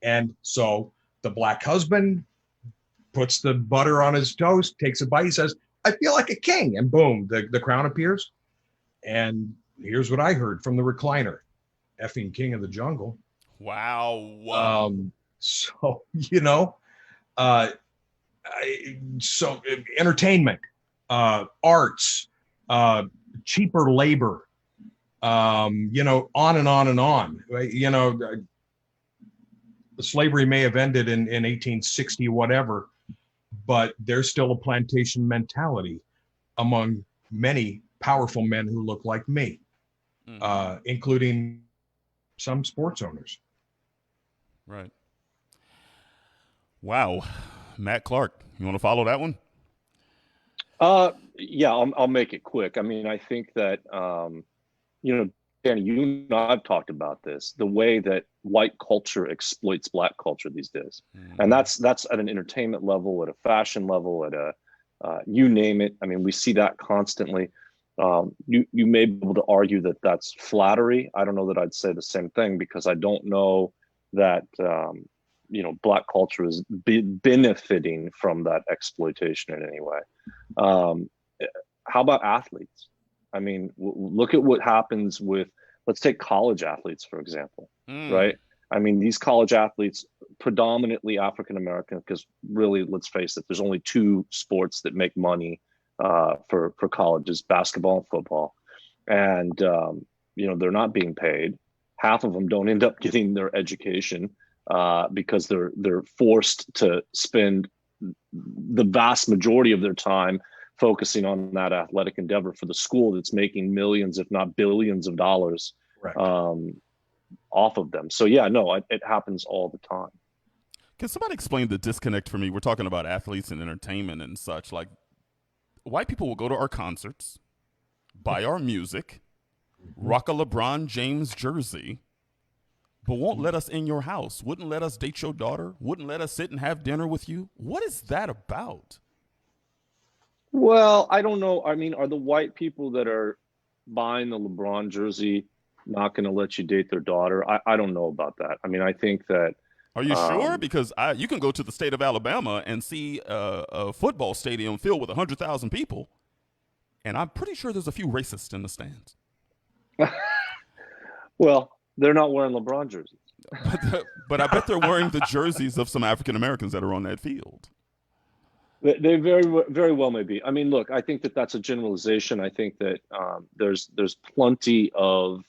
And so the black husband puts the butter on his toast, takes a bite, he says, I feel like a king. And boom, the crown appears. And here's what I heard from the recliner: effing king of the jungle. Wow. So, you know, so entertainment, arts, cheaper labor, you know, on and on and on. You know, slavery may have ended in 1860, whatever, but there's still a plantation mentality among many powerful men who look like me, including some sports owners. Right. Wow. Matt Clark, you want to follow that one? Yeah, I'll make it quick. I mean, I think that, you know, Danny, you and I have talked about this, the way that white culture exploits black culture these days. And that's at an entertainment level, at a fashion level, at a, you name it. I mean, we see that constantly. You may be able to argue that that's flattery. I don't know that I'd say the same thing, because I don't know that, you know, black culture is benefiting from that exploitation in any way. How about athletes? I mean, look at what happens with, let's take college athletes, for example, right? I mean, these college athletes, predominantly African-American, because really, let's face it, there's only 2 sports that make money for colleges: basketball and football. And, you know, they're not being paid. Half of them don't end up getting their education because they're forced to spend the vast majority of their time focusing on that athletic endeavor for the school that's making millions, if not billions of dollars off of them. So yeah, no, it happens all the time. Can somebody explain the disconnect for me? We're talking about athletes and entertainment and such. Like, white people will go to our concerts, buy our music, rock a LeBron James jersey, but won't let us in your house, wouldn't let us date your daughter, wouldn't let us sit and have dinner with you. What is that about? Well, I don't know. I mean, are the white people that are buying the LeBron jersey not going to let you date their daughter? I don't know about that. I mean, I think that. Are you sure? Because you can go to the state of Alabama and see a football stadium filled with 100,000 people, and I'm pretty sure there's a few racists in the stands. Well, they're not wearing LeBron jerseys. But I bet they're wearing the jerseys of some African Americans that are on that field. They very well may be. I mean, look, I think that that's a generalization. I think that there's plenty of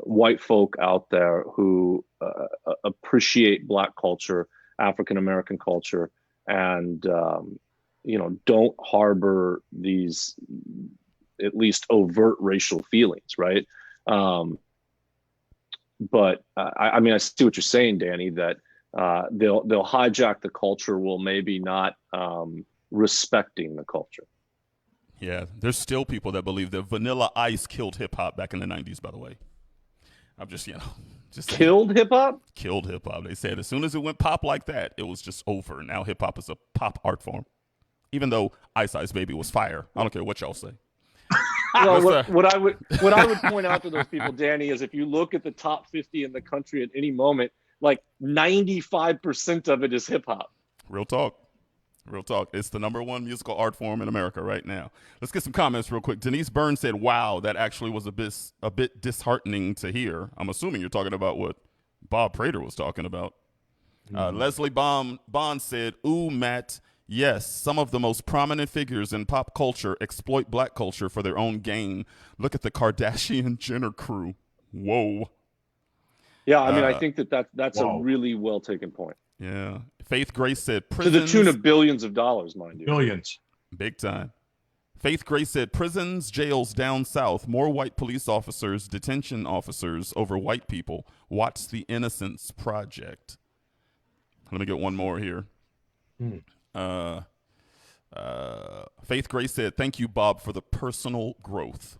white folk out there who appreciate Black culture, African American culture, and don't harbor these at least overt racial feelings, right? But I mean, I see what you're saying, Danny, that they'll hijack the culture while maybe not respecting the culture. Yeah, there's still people that believe that Vanilla Ice killed hip hop back in the 90s, by the way. I'm just killed hip hop? Killed hip hop. They said as soon as it went pop like that, it was just over. Now hip hop is a pop art form. Even though Ice Ice Baby was fire. I don't care what y'all say. Well, what I would point out to those people, Danny, is if you look at the top 50 in the country at any moment, like 95% of it is hip hop. Real talk. Real talk. It's the #1 musical art form in America right now. Let's get some comments real quick. Denise Burns said, wow, that actually was a bit disheartening to hear. I'm assuming you're talking about what Bob Prater was talking about. Leslie Bond said, ooh, Matt, yes, some of the most prominent figures in pop culture exploit Black culture for their own gain. Look at the Kardashian-Jenner crew. Whoa. Yeah, I mean, I think that's a really well taken point. Yeah. Faith Grace said prisons. To the tune of billions of dollars, mind you. Billions. Big time. Faith Grace said prisons, jails down south, more white police officers, detention officers over white people. Watch the Innocence Project. Let me get one more here. Faith Grace said, thank you, Bob, for the personal growth.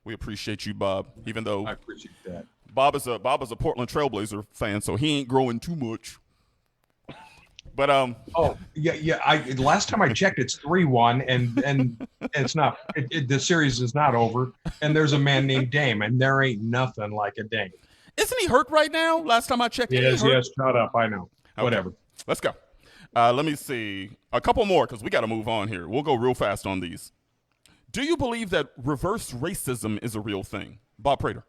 We appreciate you, Bob, even though I appreciate that. Bob is a Portland Trailblazer fan, so he ain't growing too much. But last time I checked, it's 3-1, and it's not. The series is not over, and there's a man named Dame, and there ain't nothing like a Dame. Isn't he hurt right now? Last time I checked, yes. Shut up. I know. Okay. Whatever. Let's go. Let me see a couple more because we got to move on here. We'll go real fast on these. Do you believe that reverse racism is a real thing, Bob Prater?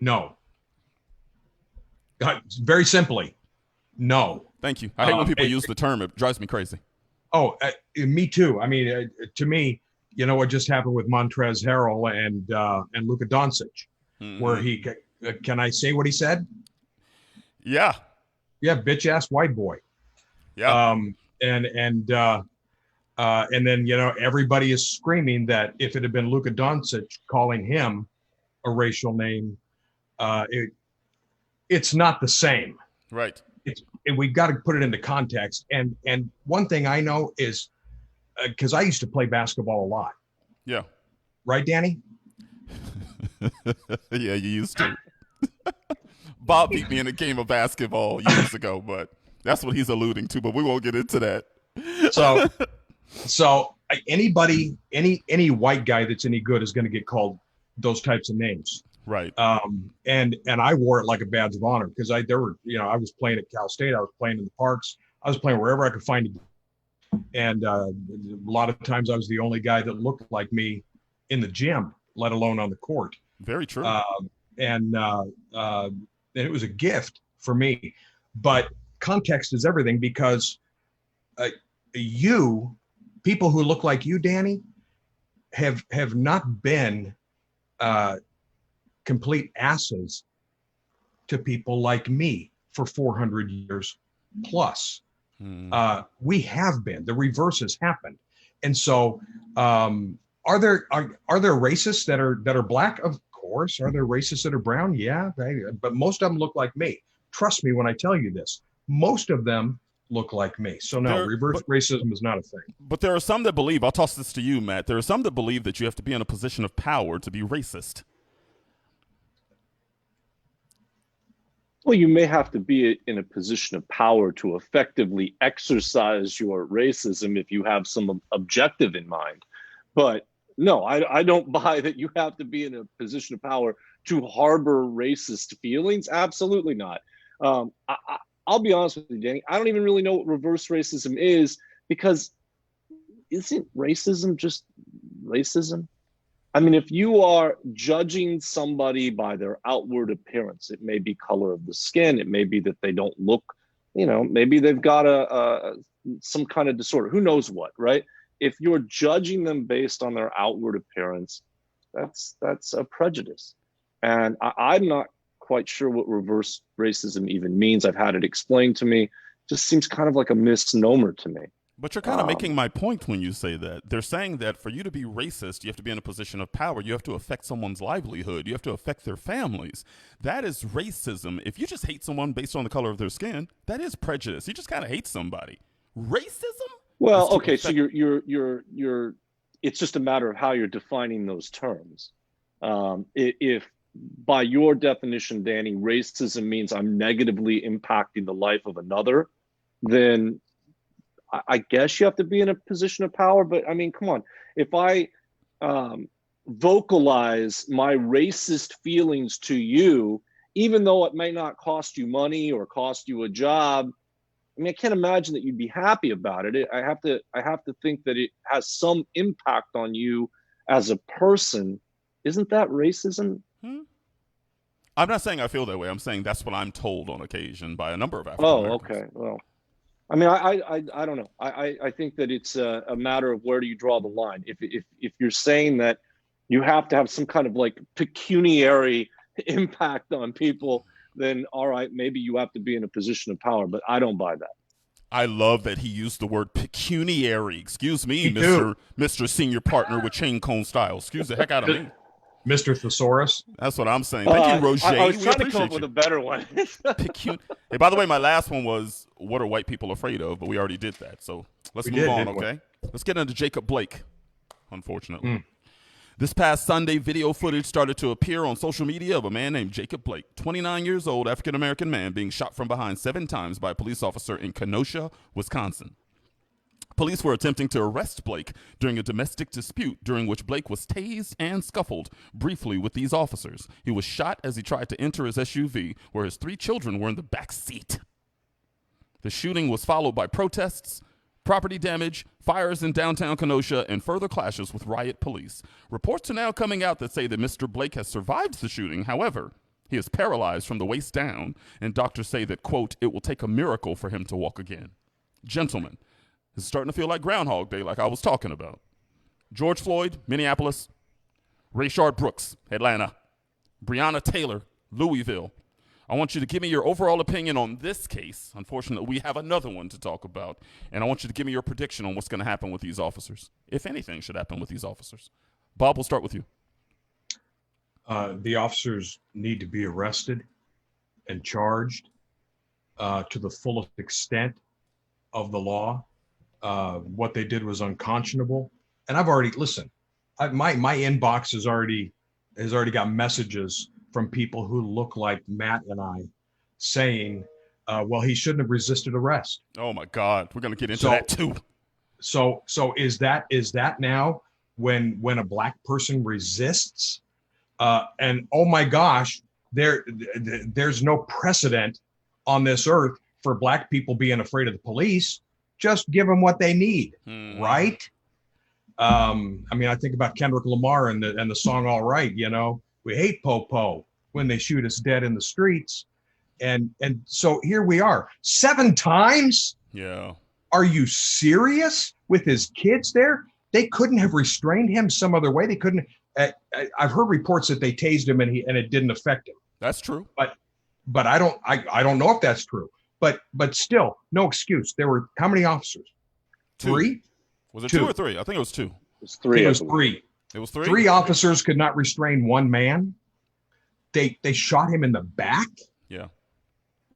No. Very simply, no. Thank you. I hate when people use the term. It drives me crazy. Oh, me too. I mean, to me, you know what just happened with Montrezl Harrell and Luka Doncic, where he can I say what he said? Yeah. Yeah, bitch ass white boy. Yeah. And then everybody is screaming that if it had been Luka Doncic calling him a racial name, it's not the same. Right. We've got to put it into context. And one thing I know is because I used to play basketball a lot. Yeah. Right, Danny? Yeah, you used to. Bob beat me in a game of basketball years ago, but that's what he's alluding to. But we won't get into that. So anybody, any white guy that's any good is going to get called those types of names. Right. And I wore it like a badge of honor because I was playing at Cal State. I was playing in the parks. I was playing wherever I could find it. And a lot of times I was the only guy that looked like me in the gym, let alone on the court. Very true. And it was a gift for me. But context is everything because people who look like you, Danny, have not been complete asses to people like me for 400 years plus. We have been. The reverse has happened. And so are there racists that are black? Of course. Are there racists that are brown? Yeah, but most of them look like me. Trust me when I tell you this. Most of them look like me. So no, reverse racism is not a thing. But there are some that believe, I'll toss this to you, Matt. There are some that believe that you have to be in a position of power to be racist. Well, you may have to be in a position of power to effectively exercise your racism if you have some objective in mind. But no, I don't buy that you have to be in a position of power to harbor racist feelings. Absolutely not. I'll be honest with you, Danny. I don't even really know what reverse racism is because isn't racism just racism? I mean, if you are judging somebody by their outward appearance, it may be color of the skin. It may be that they don't look maybe they've got some kind of disorder. Who knows what, right? If you're judging them based on their outward appearance, that's a prejudice. And I'm not quite sure what reverse racism even means. I've had it explained to me. Just seems kind of like a misnomer to me. But you're kind of making my point when you say that. They're saying that for you to be racist, you have to be in a position of power. You have to affect someone's livelihood. You have to affect their families. That is racism. If you just hate someone based on the color of their skin, that is prejudice. You just kind of hate somebody. Racism? Well, okay, so you're it's just a matter of how you're defining those terms. If by your definition, Danny, racism means I'm negatively impacting the life of another, then I guess you have to be in a position of power. But I mean, come on, if I vocalize my racist feelings to you, even though it may not cost you money or cost you a job, I mean, I can't imagine that you'd be happy about it. I have to think that it has some impact on you as a person. Isn't that racism? I'm not saying I feel that way. I'm saying that's what I'm told on occasion by a number of African Americans. Oh, okay. Well, I mean, I don't know. I think that it's a matter of where do you draw the line. If you're saying that you have to have some kind of like pecuniary impact on people, then all right, maybe you have to be in a position of power. But I don't buy that. I love that he used the word pecuniary. Excuse me, Mr. Senior Partner with Chain, Cohn, Stiles. Excuse the heck out of me. Mr. Thesaurus. That's what I'm saying. Thank you, Roger. I was trying to come up with a better one. Hey, by the way, my last one was, what are white people afraid of? But we already did that. So let's move on, okay? Let's get into Jacob Blake, unfortunately. This past Sunday, video footage started to appear on social media of a man named Jacob Blake, 29 years old, African-American man, being shot from behind 7 times by a police officer in Kenosha, Wisconsin. Police were attempting to arrest Blake during a domestic dispute during which Blake was tased and scuffled briefly with these officers. He was shot as he tried to enter his SUV, where his 3 children were in the back seat. The shooting was followed by protests, property damage, fires in downtown Kenosha, and further clashes with riot police. Reports are now coming out that say that Mr. Blake has survived the shooting. However, he is paralyzed from the waist down, and doctors say that, quote, it will take a miracle for him to walk again. Gentlemen, it's starting to feel like Groundhog Day, like I was talking about. George Floyd, Minneapolis. Rayshard Brooks, Atlanta. Breonna Taylor, Louisville. I want you to give me your overall opinion on this case. Unfortunately, we have another one to talk about. And I want you to give me your prediction on what's going to happen with these officers, if anything should happen with these officers. Bob, we'll start with you. The officers need to be arrested and charged to the fullest extent of the law. What they did was unconscionable. And I've already, listen, my inbox has already got messages from people who look like Matt and I saying, well, he shouldn't have resisted arrest. Oh my God. We're going to get into that too. So is that now when a black person resists? And oh my gosh, there's no precedent on this earth for black people being afraid of the police. Just give them what they need, right? I mean, I think about Kendrick Lamar and the song "All Right." You know, we hate po-po when they shoot us dead in the streets, and so here we are, 7 times. Yeah. Are you serious? With his kids there, they couldn't have restrained him some other way. They couldn't. I've heard reports that they tased him and it didn't affect him. That's true. But I don't know if that's true. But still, no excuse. There were how many officers? 2. 3? Was it 2 or 3? I think it was 2. It was 3. It was 3. It was 3? 3 officers could not restrain one man. They shot him in the back. Yeah.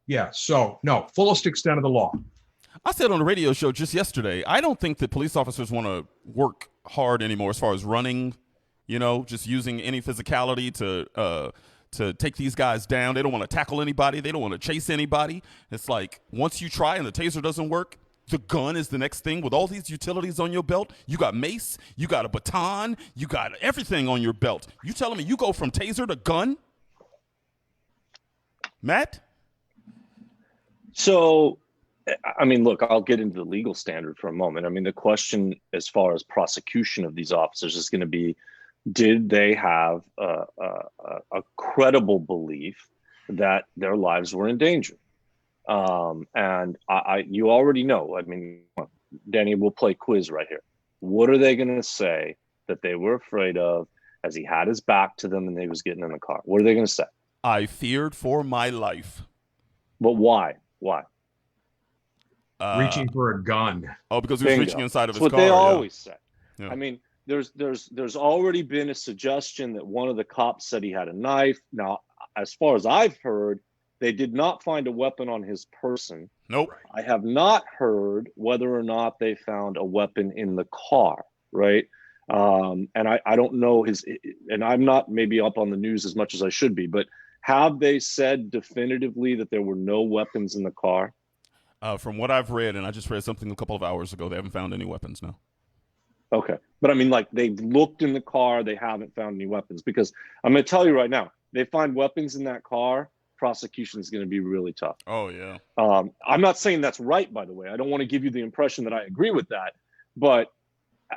Yeah. So no, fullest extent of the law. I said on the radio show just yesterday, I don't think that police officers want to work hard anymore as far as running, just using any physicality to take these guys down. They don't want to tackle anybody. They don't want to chase anybody. It's like once you try and the taser doesn't work, the gun is the next thing. With all these utilities on your belt, you got mace, you got a baton, you got everything on your belt. You telling me you go from taser to gun? Matt? So, I mean, look, I'll get into the legal standard for a moment. I mean, the question as far as prosecution of these officers is going to be, did they have a credible belief that their lives were in danger? And you already know. I mean, Danny, we'll play quiz right here. What are they going to say that they were afraid of as he had his back to them and he was getting in the car? What are they going to say? I feared for my life. But why? Why? Reaching for a gun. Oh, because he was reaching inside of his car. That's what they always say. Yeah. I mean, there's already been a suggestion that one of the cops said he had a knife. Now, as far as I've heard, they did not find a weapon on his person. Nope. I have not heard whether or not they found a weapon in the car, right? And I don't know and I'm not maybe up on the news as much as I should be, but have they said definitively that there were no weapons in the car? From what I've read, and I just read something a couple of hours ago, they haven't found any weapons now. Okay. But I mean, like, they've looked in the car, they haven't found any weapons, because I'm going to tell you right now, they find weapons in that car, prosecution is going to be really tough. Oh, yeah. I'm not saying that's right, by the way. I don't want to give you the impression that I agree with that. But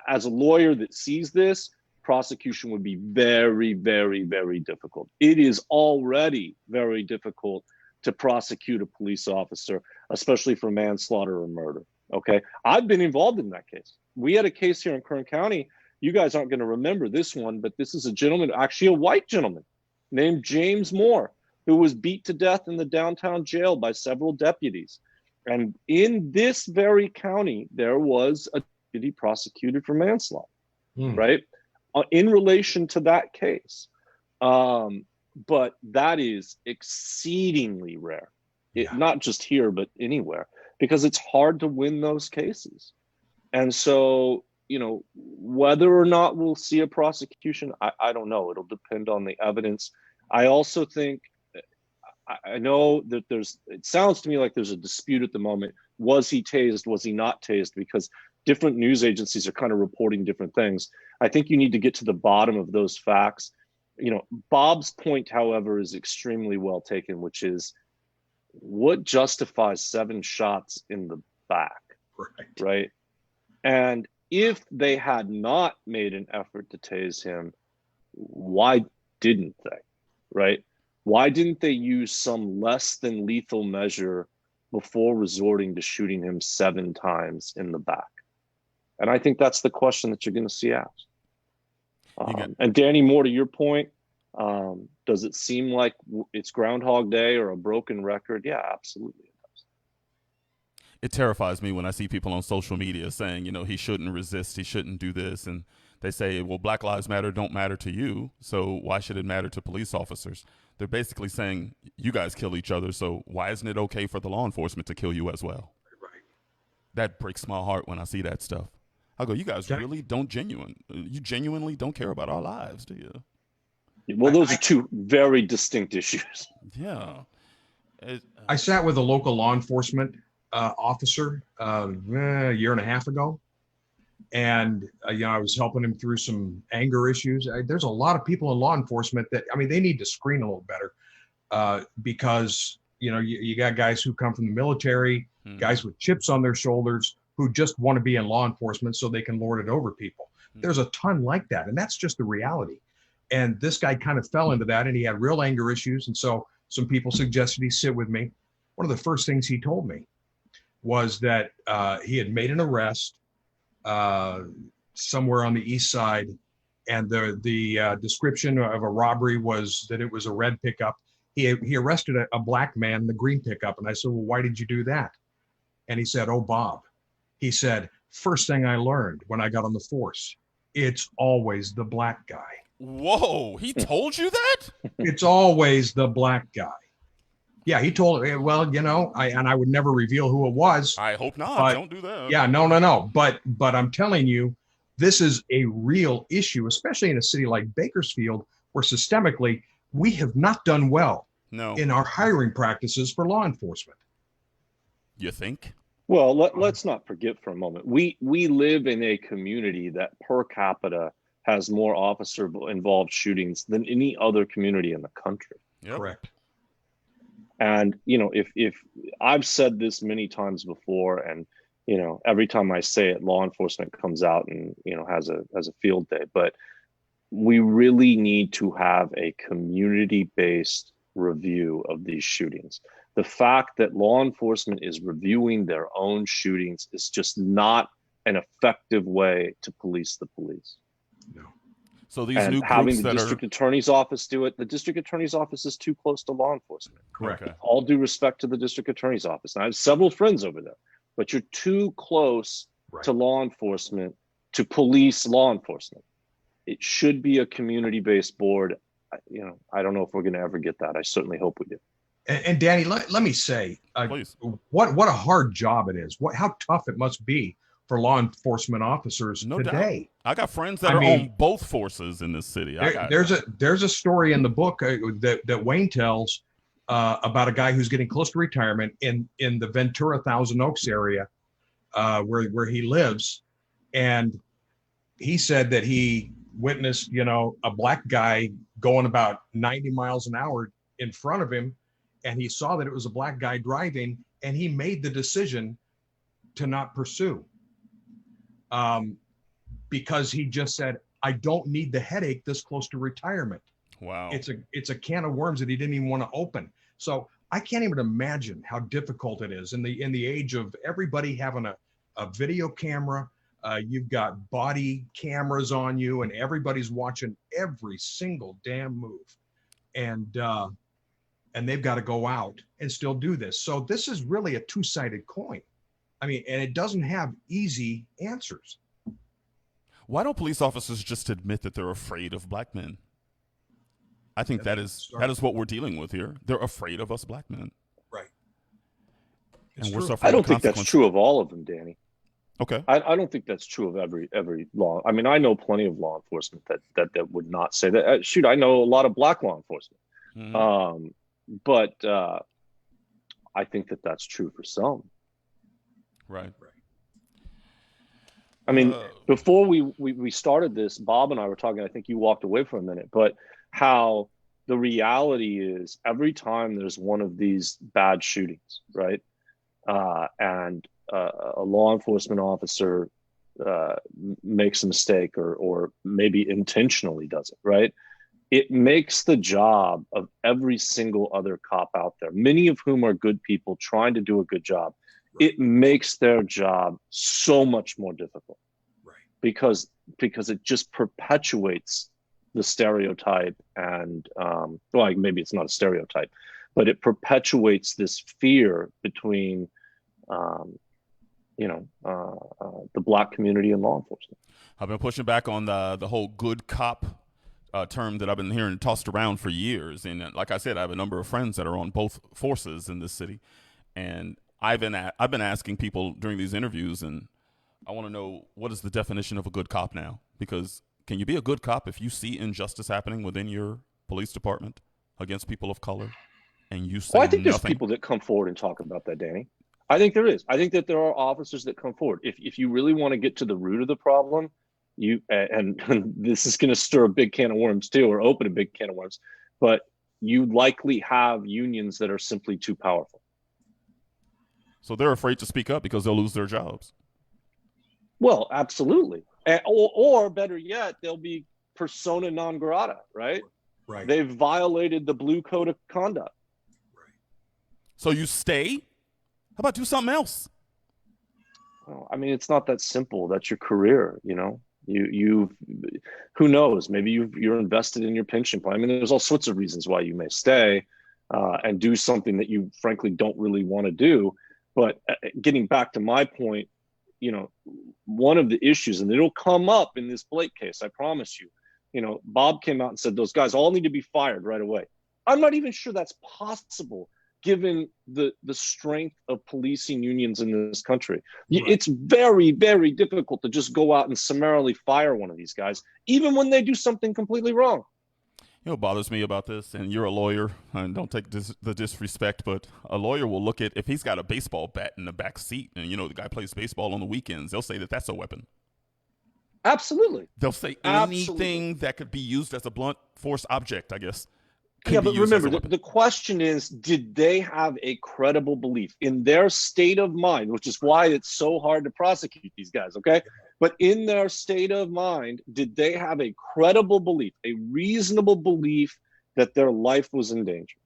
as a lawyer that sees this, prosecution would be very, very, very difficult. It is already very difficult to prosecute a police officer, especially for manslaughter or murder. Okay. I've been involved in that case. We had a case here in Kern County. You guys aren't going to remember this one, but this is a gentleman, actually a white gentleman named James Moore, who was beat to death in the downtown jail by several deputies. And in this very county, there was a deputy prosecuted for manslaughter, right? In relation to that case. But that is exceedingly rare, not just here, but anywhere, because it's hard to win those cases. And so, you know, whether or not we'll see a prosecution, I don't know. It'll depend on the evidence. I also think, I know that it sounds to me like there's a dispute at the moment. Was he tased? Was he not tased? Because different news agencies are kind of reporting different things. I think you need to get to the bottom of those facts. You know, Bob's point, however, is extremely well taken, which is what justifies 7 shots in the back, right? And if they had not made an effort to tase him, why didn't they, right? Why didn't they use some less than lethal measure before resorting to shooting him 7 times in the back? And I think that's the question that you're going to see asked. And Danny, more to your point, does it seem like it's Groundhog Day or a broken record? Yeah, absolutely. It terrifies me when I see people on social media saying, you know, he shouldn't resist, he shouldn't do this. And they say, well, Black Lives Matter don't matter to you, so why should it matter to police officers? They're basically saying, you guys kill each other, so why isn't it okay for the law enforcement to kill you as well? Right. That breaks my heart when I see that stuff. I go, you guys really you genuinely don't care about our lives, do you? Well, those are 2 very distinct issues. Yeah. I sat with a local law enforcement officer a year and a half ago, and you know, I was helping him through some anger issues. There's a lot of people in law enforcement that, I mean, they need to screen a little better because, you know, you got guys who come from the military, guys with chips on their shoulders who just want to be in law enforcement so they can lord it over people. There's a ton like that, and that's just the reality. And this guy kind of fell into that, and he had real anger issues. And so some people suggested he sit with me. One of the first things he told me was that he had made an arrest somewhere on the east side, and the description of a robbery was that it was a red pickup. He arrested a black man in the green pickup. And I said, well, why did you do that? And he said, oh, Bob, he said, first thing I learned when I got on the force, it's always the black guy. Whoa, he told you that? It's always the black guy. Yeah, he told me, well, you know, I would never reveal who it was. I hope not. But, don't do that. Yeah, no. But I'm telling you, this is a real issue, especially in a city like Bakersfield, where systemically we have not done well in our hiring practices for law enforcement. You think? Well, let's not forget for a moment. We live in a community that per capita has more officer-involved shootings than any other community in the country. Yep. Correct. And, you know, if I've said this many times before, and, you know, every time I say it, law enforcement comes out and, you know, has a field day, but we really need to have a community-based review of these shootings. the fact that law enforcement is reviewing their own shootings is just not an effective way to police the police. No. So these And new having groups the that district attorney's office do it, the district attorney's office is too close to law enforcement. Correct. Okay. All due respect to the district attorney's office. And I have several friends over there, but you're too close to law enforcement to police law enforcement. It should be a community-based board. I don't know if we're going to ever get that. I certainly hope we do. And Danny, let me say, Please. what a hard job it is. How tough it must be for law enforcement officers today. Doubt. I got friends that are on both forces in this city. There's a story in the book that Wayne tells about a guy who's getting close to retirement in the Ventura Thousand Oaks area where he lives, and he said that he witnessed a black guy going about 90 miles an hour in front of him, and he saw that it was a black guy driving, and he made the decision to not pursue. Because he just said, I don't need the headache this close to retirement. Wow. It's a can of worms that he didn't even want to open. So I can't even imagine how difficult it is in the age of everybody having a video camera. You've got body cameras on you, and everybody's watching every single damn move. And they've got to go out and still do this. So this is really a two-sided coin. I mean, and it doesn't have easy answers. Why don't police officers just admit that they're afraid of black men? I think that is what we're dealing with here. They're afraid of us black men. Right. And we're suffering. I don't think that's true of all of them, Danny. Okay. I don't think that's true of every law. I mean, I know plenty of law enforcement that would not say that. Shoot, I know a lot of black law enforcement. Mm-hmm. But I think that's true for some. Right. I mean, before we started this, Bob and I were talking, I think you walked away for a minute, but how the reality is every time there's one of these bad shootings, right? And a law enforcement officer makes a mistake or maybe intentionally does it, right? It makes the job of every single other cop out there, many of whom are good people trying to do a good job. It makes their job so much more difficult, right? Because it just perpetuates the stereotype, and maybe it's not a stereotype, but it perpetuates this fear between the black community and law enforcement. I've been pushing back on the whole good cop term that I've been hearing tossed around for years, and like I said, I have a number of friends that are on both forces in this city, and I've been asking people during these interviews, and I want to know, what is the definition of a good cop now? Because can you be a good cop if you see injustice happening within your police department against people of color, and you say I think nothing? There's people that come forward and talk about that, Danny. I think there is. I think that there are officers that come forward. If you really want to get to the root of the problem, and this is going to stir a big can of worms too, or open a big can of worms, but you likely have unions that are simply too powerful. So they're afraid to speak up because they'll lose their jobs. Well, absolutely. Or better yet, they'll be persona non grata, right? Right. They've violated the blue code of conduct. Right. So you stay? How about do something else? Well, I mean, it's not that simple. That's your career, You who knows? Maybe you're invested in your pension plan. I mean, there's all sorts of reasons why you may stay and do something that you frankly don't really want to do. But getting back to my point, one of the issues, and it'll come up in this Blake case, I promise you, Bob came out and said those guys all need to be fired right away. I'm not even sure that's possible given the strength of policing unions in this country. Right. It's very, very difficult to just go out and summarily fire one of these guys, even when they do something completely wrong. What bothers me about this, and you're a lawyer, and don't take the disrespect, but a lawyer will look at, if he's got a baseball bat in the back seat, and the guy plays baseball on the weekends, they'll say that that's a weapon. Absolutely. They'll say anything that could be used as a blunt force object, I guess. Yeah, but remember, the question is, did they have a credible belief in their state of mind, which is why it's so hard to prosecute these guys, okay? But in their state of mind, did they have a credible belief, a reasonable belief that their life was in danger?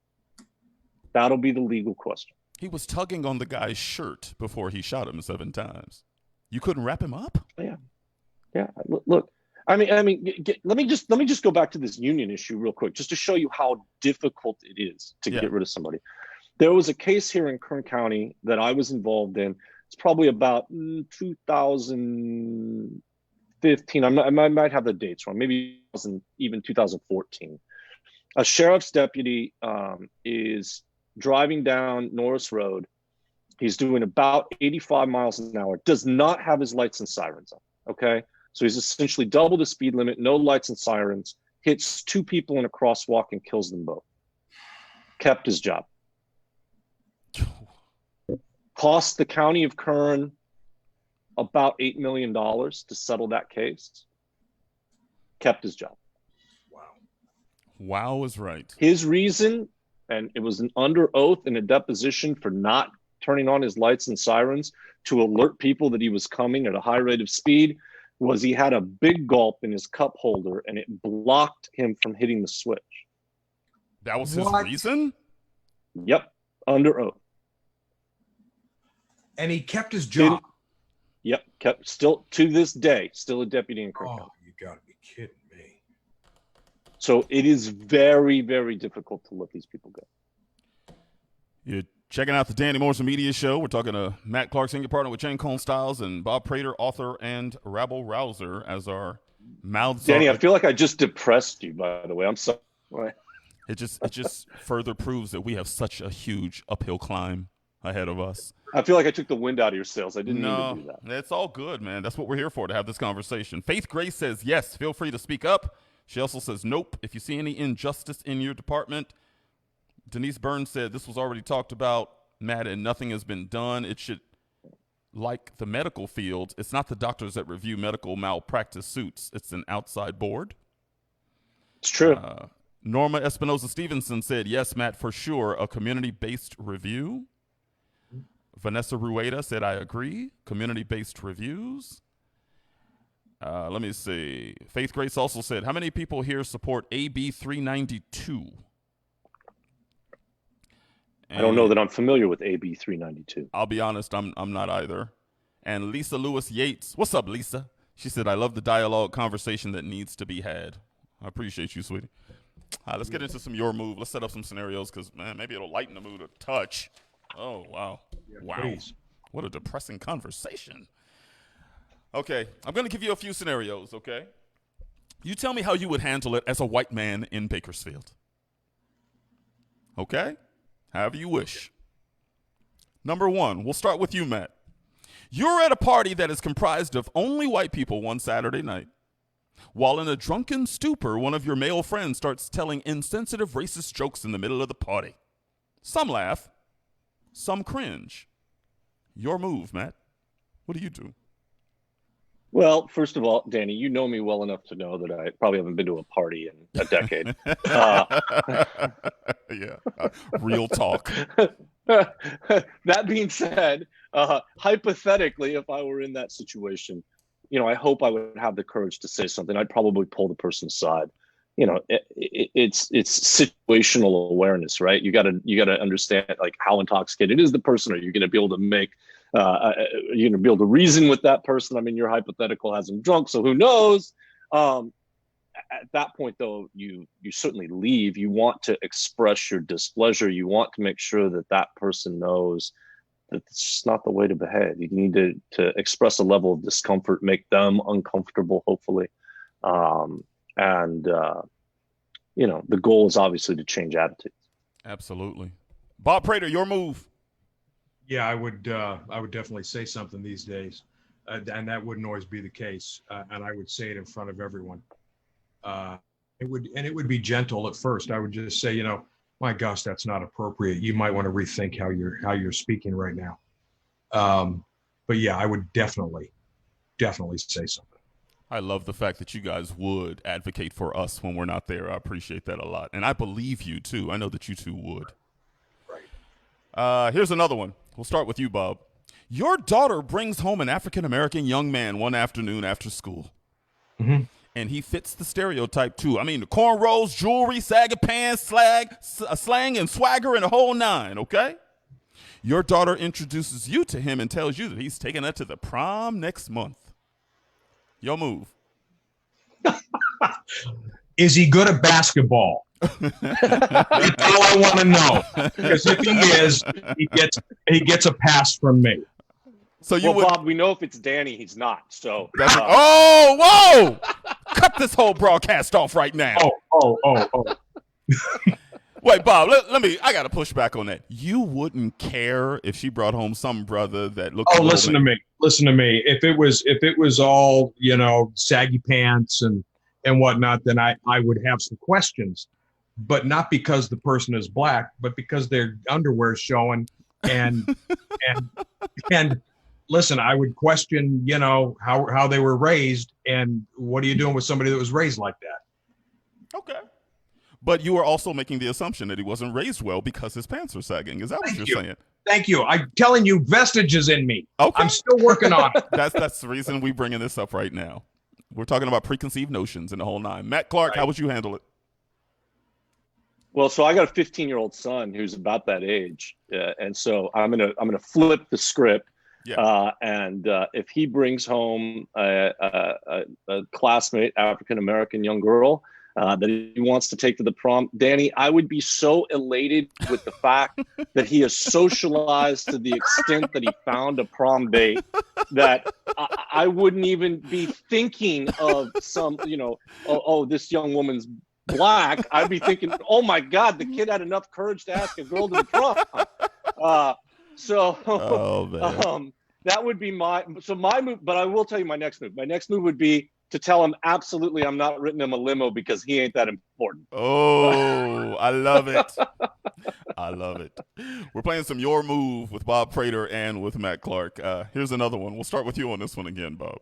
That'll be the legal question. He was tugging on the guy's shirt before he shot him 7 times. You couldn't wrap him up? Yeah. Look, I mean, let me just go back to this union issue real quick, just to show you how difficult it is to get rid of somebody. There was a case here in Kern County that I was involved in. It's probably about 2015. I might have the dates wrong. Maybe even 2014. A sheriff's deputy is driving down Norris Road. He's doing about 85 miles an hour, does not have his lights and sirens on, okay? So he's essentially double the speed limit, no lights and sirens, hits 2 people in a crosswalk and kills them both. Kept his job. Cost the county of Kern about $8 million to settle that case. Kept his job. Wow is right. His reason, and it was an under oath in a deposition for not turning on his lights and sirens to alert people that he was coming at a high rate of speed, was he had a big gulp in his cup holder and it blocked him from hitting the switch. That was his reason? Yep, under oath. And he kept his job. Yep, kept, still to this day, still a deputy in Kern County. Oh, you gotta be kidding me. So it is very, very difficult to let these people go. You're checking out the Danny Morrison Media Show. We're talking to Matt Clark, senior partner with Chain, Cohn, Stiles, and Bob Prater, author and rabble rouser, as our mouths. Danny, I feel like I just depressed you, by the way. I'm sorry. It just further proves that we have such a huge uphill climb ahead of us. I feel like I took the wind out of your sails. I didn't mean to do that. It's all good, man. That's what we're here for, to have this conversation. Faith Grace says, yes, feel free to speak up. She also says, nope, if you see any injustice in your department. Denise Burns said, this was already talked about, Matt, and nothing has been done. It should, like the medical field, it's not the doctors that review medical malpractice suits. It's an outside board. It's true. Norma Espinosa Stevenson said, yes, Matt, for sure, a community-based review. Vanessa Rueda said, I agree. Community-based reviews. Let me see. Faith Grace also said, how many people here support AB 392? I don't know that I'm familiar with AB 392. I'll be honest, I'm not either. And Lisa Lewis Yates, what's up, Lisa? She said, I love the dialogue conversation that needs to be had. I appreciate you, sweetie. All right, let's get into some your move. Let's set up some scenarios because, man, maybe it'll lighten the mood a touch. Oh, wow. Yeah, wow. please. What a depressing conversation. Okay, I'm going to give you a few scenarios, okay? You tell me how you would handle it as a white man in Bakersfield. Okay? However you wish. Number 1, we'll start with you, Matt. You're at a party that is comprised of only white people one Saturday night. While in a drunken stupor, one of your male friends starts telling insensitive racist jokes in the middle of the party. Some laugh, some cringe. Your move, Matt. What do you do? Well, first of all, Danny, you know me well enough to know that I probably haven't been to a party in a decade. Real talk. That being said, hypothetically, if I were in that situation, I hope I would have the courage to say something. I'd probably pull the person aside. It's situational awareness, right? You got to understand like how intoxicated is the person. Are you going to be able to make? You're going to be able to reason with that person. I mean, your hypothetical has them drunk, so who knows? At that point, though, you certainly leave. You want to express your displeasure. You want to make sure that that person knows that it's just not the way to behave. You need to express a level of discomfort, make them uncomfortable, hopefully. The goal is obviously to change attitudes. Absolutely. Bob Prater, your move. Yeah, I would definitely say something these days, and that wouldn't always be the case. And I would say it in front of everyone. It would be gentle at first. I would just say, my gosh, that's not appropriate. You might want to rethink how you're speaking right now. But yeah, I would definitely say something. I love the fact that you guys would advocate for us when we're not there. I appreciate that a lot. And I believe you too. I know that you two would. Right. Here's another one. We'll start with you, Bob. Your daughter brings home an African-American young man one afternoon after school. Mm-hmm. And he fits the stereotype too. I mean, the cornrows, jewelry, sagging pants, slang, and swagger, and the whole nine, okay? Your daughter introduces you to him and tells you that he's taking her to the prom next month. Your move. Is he good at basketball? That's all I want to know. Because if he is, he gets a pass from me. So you Bob, we know if it's Danny, he's not. So whoa! Cut this whole broadcast off right now. Oh. Wait, Bob, I got to push back on that. You wouldn't care if she brought home some brother that looked. Oh, listen to me. If it was all, saggy pants and whatnot, then I would have some questions, but not because the person is black, but because their underwear is showing and listen, I would question, how they were raised, and what are you doing with somebody that was raised like that? Okay. But you are also making the assumption that he wasn't raised well because his pants are sagging. Is that what you're saying? Thank you. I'm telling you, vestiges in me. Okay. I'm still working on it. That's the reason we're bringing this up right now. We're talking about preconceived notions and the whole nine. Matt Clark, How would you handle it? Well, so I got a 15-year-old son who's about that age, and so I'm gonna flip the script. Yeah. And if he brings home a classmate, African American young girl, that he wants to take to the prom, Danny, I would be so elated with the fact that he is socialized to the extent that he found a prom date that I wouldn't even be thinking of some, this young woman's black. I'd be thinking, oh my God, the kid had enough courage to ask a girl to the prom. That would be my move. But I will tell you my next move. My next move would be to tell him absolutely I'm not renting him a limo because he ain't that important. Oh, I love it. I love it. We're playing some Your Move with Bob Prater and with Matt Clark. Here's another one. We'll start with you on this one again, Bob.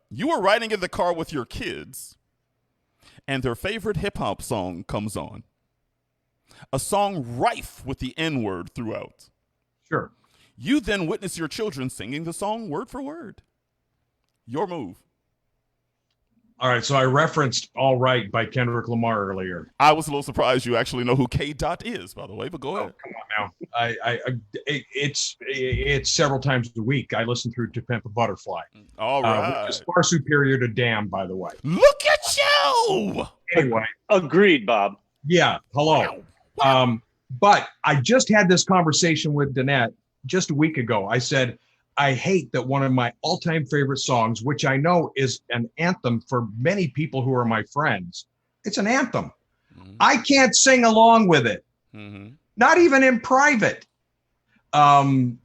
You were riding in the car with your kids, and their favorite hip-hop song comes on. A song rife with the N-word throughout. Sure. You then witness your children singing the song word for word. Your move. All right, so I referenced "All Right" by Kendrick Lamar earlier. I was a little surprised you actually know who K. Dot is, by the way, but go ahead. Come on now. It's several times a week. I listen through "To Pimp a Butterfly." All right. Which is far superior to "Damn," by the way. Look at you! Anyway. Agreed, Bob. Yeah, hello. But I just had this conversation with Danette just a week ago. I said, I hate that one of my all-time favorite songs, which I know is an anthem for many people who are my friends. It's an anthem. Mm-hmm. I can't sing along with it, not even in private. And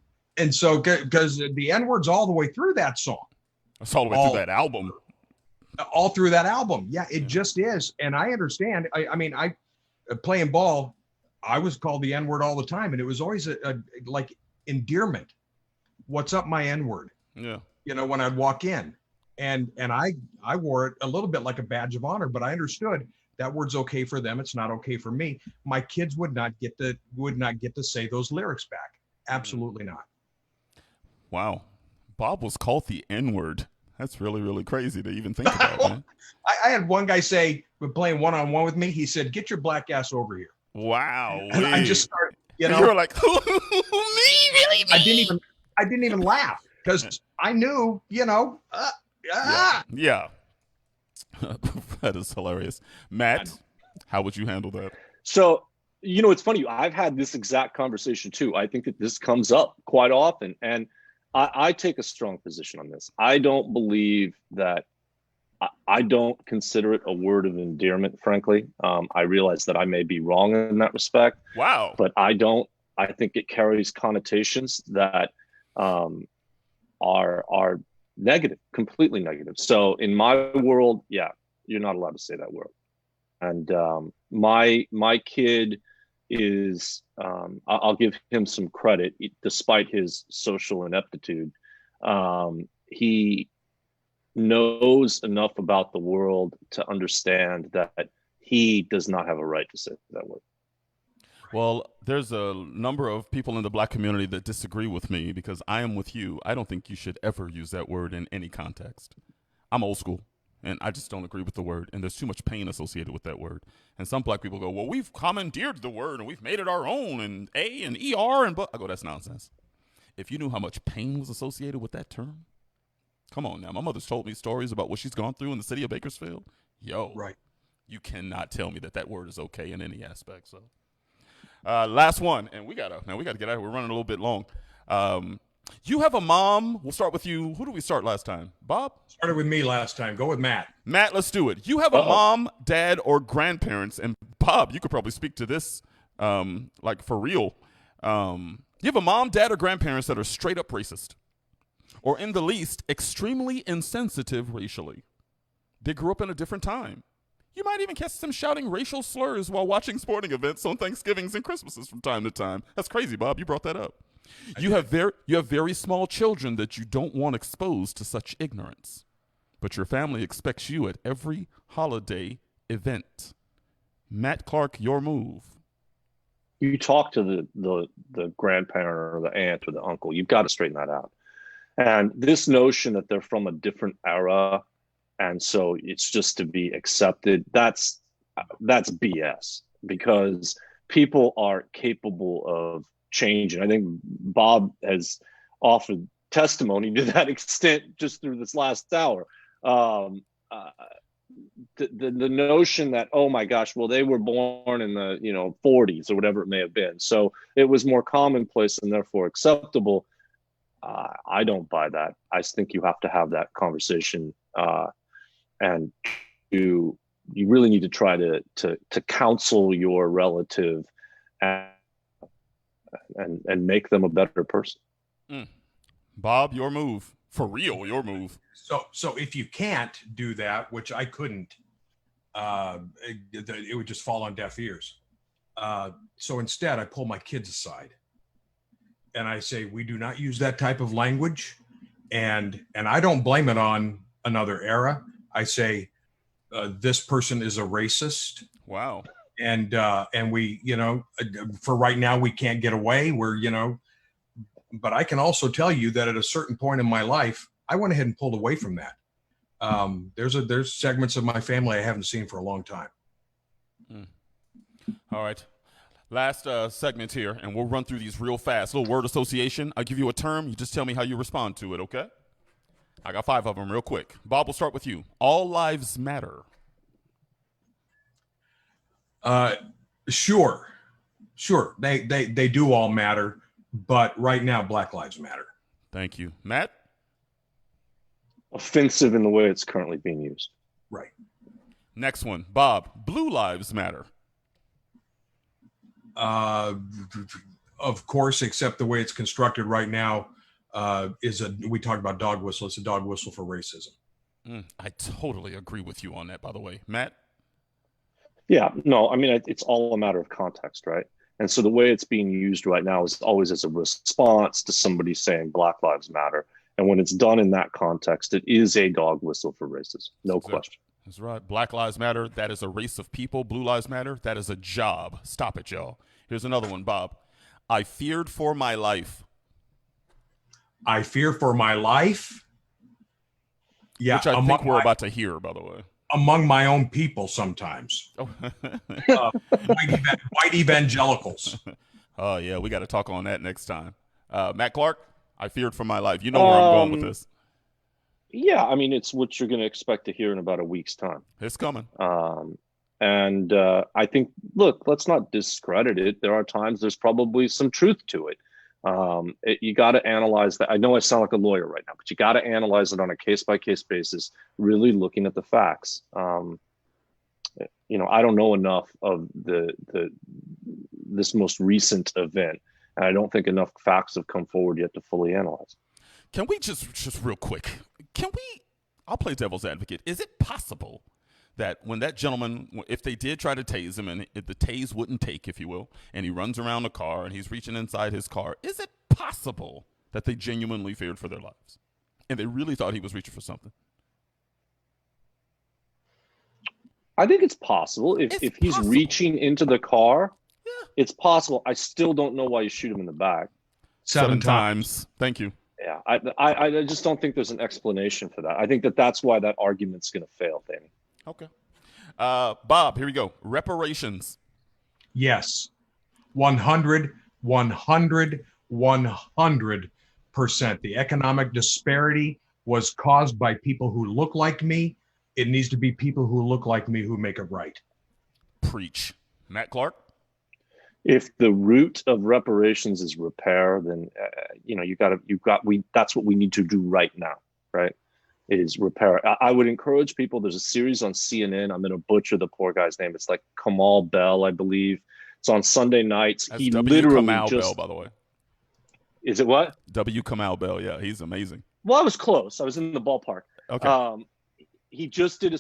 so, because the N-word's all the way through that song. It's all the way through that album. All through that album. Yeah, it just is. And I understand. I mean, playing ball, I was called the N-word all the time. And it was always a like endearment. What's up, my N-word? Yeah. When I'd walk in, and I wore it a little bit like a badge of honor, but I understood that word's okay for them. It's not okay for me. My kids would not get to say those lyrics back. Absolutely not. Wow. Bob was called the N-word. That's really, really crazy to even think about, man. I had one guy say, we're playing one-on-one with me. He said, "Get your black ass over here." Wow. And I just started, you were like, me? Really? Me? I didn't even laugh because I knew, Yeah. That is hilarious. Matt, how would you handle that? So, it's funny. I've had this exact conversation too. I think that this comes up quite often. And I take a strong position on this. I don't believe that, I don't consider it a word of endearment, frankly. I realize that I may be wrong in that respect. Wow. But I think it carries connotations that are negative, completely negative. So in my world, yeah, you're not allowed to say that word. And my kid is, I'll give him some credit, despite his social ineptitude. He knows enough about the world to understand that he does not have a right to say that word. Well, there's a number of people in the black community that disagree with me because I am with you. I don't think you should ever use that word in any context. I'm old school, And I just don't agree with the word. And there's too much pain associated with that word. And some black people go, well, we've commandeered the word and we've made it our own, and A and ER and but. I go, that's nonsense. If you knew how much pain was associated with that term, come on now. My mother's told me stories about what she's gone through in the city of Bakersfield. Yo, Right. you cannot tell me that word is okay in any aspect. So, last one, and we gotta get out of here. We're running a little bit long. You have a mom. We'll start with you. Who did we start last time? Bob? Started with me last time. Go with Matt. Matt, let's do it. You have a mom, dad, or grandparents, and Bob, you could probably speak to this, like for real. You have a mom, dad, or grandparents that are straight up racist, or in the least, extremely insensitive racially. They grew up in a different time. You might even catch them shouting racial slurs while watching sporting events on Thanksgivings and Christmases from time to time. That's crazy, Bob. You brought that up. You have very small children that you don't want exposed to such ignorance, but your family expects you at every holiday event. Matt Clark, your move. You talk to the grandparent or the aunt or the uncle. You've got to straighten that out. And this notion that they're from a different era, and so it's just to be accepted, that's BS, because people are capable of change. And I think Bob has offered testimony to that extent just through this last hour. The notion that, oh my gosh, well, they were born in the 40s or whatever it may have been, so it was more commonplace and therefore acceptable. I don't buy that. I think you have to have that conversation, and you really need to try to counsel your relative and make them a better person. Bob, your move. For real, your move. So if you can't do that, which I couldn't, it would just fall on deaf ears. So instead, I pull my kids aside and I say, we do not use that type of language. And I don't blame it on another era. I say, this person is a racist. Wow. And we, for right now, we can't get away. But I can also tell you that at a certain point in my life, I went ahead and pulled away from that. There's segments of my family I haven't seen for a long time. All right. Last segment here, and we'll run through these real fast. Little word association. I'll give you a term. You just tell me how you respond to it, okay? I got 5 of them real quick. Bob, we'll start with you. All lives matter. Sure. They do all matter, but right now, Black Lives Matter. Thank you. Matt? Offensive in the way it's currently being used. Right. Next one. Bob, Blue Lives Matter. Of course, except the way it's constructed right now we talked about dog whistle. It's a dog whistle for racism. I totally agree with you on that, by the way. Matt? Yeah, no, I mean, it's all a matter of context, right? And so the way it's being used right now is always as a response to somebody saying Black Lives Matter. And when it's done in that context, it is a dog whistle for racism. No question. That's right. Black Lives Matter. That is a race of people. Blue Lives Matter. That is a job. Stop it, y'all. Here's another one, Bob. I feared for my life. I fear for my life. Yeah. Which I think we're about to hear, by the way. Among my own people sometimes. Oh. White evangelicals. Oh, yeah. We got to talk on that next time. Matt Clark, I feared for my life. You know where I'm going with this. Yeah, I mean, it's what you're going to expect to hear in about a week's time. It's coming. And I think, look, let's not discredit it. There are times there's probably some truth to it. You got to analyze that. I know I sound like a lawyer right now, but you got to analyze it on a case-by-case basis, really looking at the facts. I don't know enough of this most recent event, and I don't think enough facts have come forward yet to fully analyze. Can we just real quick, I'll play devil's advocate. Is it possible that when that gentleman, if they did try to tase him and if the tase wouldn't take, if you will, and he runs around the car and he's reaching inside his car, is it possible that they genuinely feared for their lives and they really thought he was reaching for something? I think it's possible. If he's reaching into the car, yeah, it's possible. I still don't know why you shoot him in the back. 7 times. Thank you. Yeah, I just don't think there's an explanation for that. I think that's why that argument's going to fail, Danny. Okay. Bob, here we go. Reparations. Yes. 100%. The economic disparity was caused by people who look like me. It needs to be people who look like me who make it right. Preach. Matt Clark. If the root of reparations is repair, then that's what we need to do right now, right? Is repair. I would encourage people. There's a series on CNN. I'm going to butcher the poor guy's name. It's like Kamal Bell, I believe. It's on Sunday nights. That's He W. literally Kamau just. Bell, by the way. Is it what? W. Kamau Bell. Yeah, he's amazing. Well, I was close. I was in the ballpark. Okay. He just did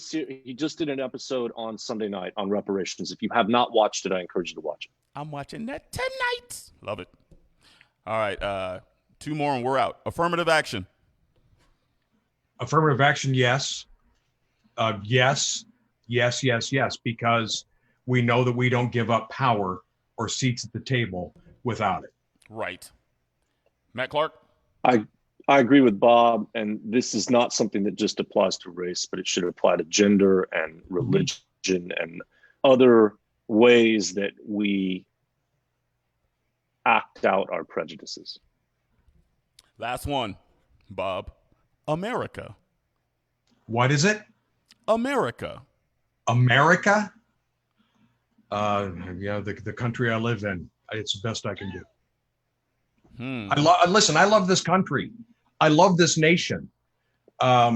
an episode on Sunday night on reparations. If you have not watched it, I encourage you to watch it. I'm watching that tonight. Love it. All right. 2 more and we're out. Affirmative action. Affirmative action, yes. Yes, because we know that we don't give up power or seats at the table without it. Right. Matt Clark? I agree with Bob, and this is not something that just applies to race, but it should apply to gender and religion and other ways that we act out our prejudices. Last one, Bob. America. What is it? America. America? The country I live in. It's the best I can do. Listen, I love this country. I love this nation. I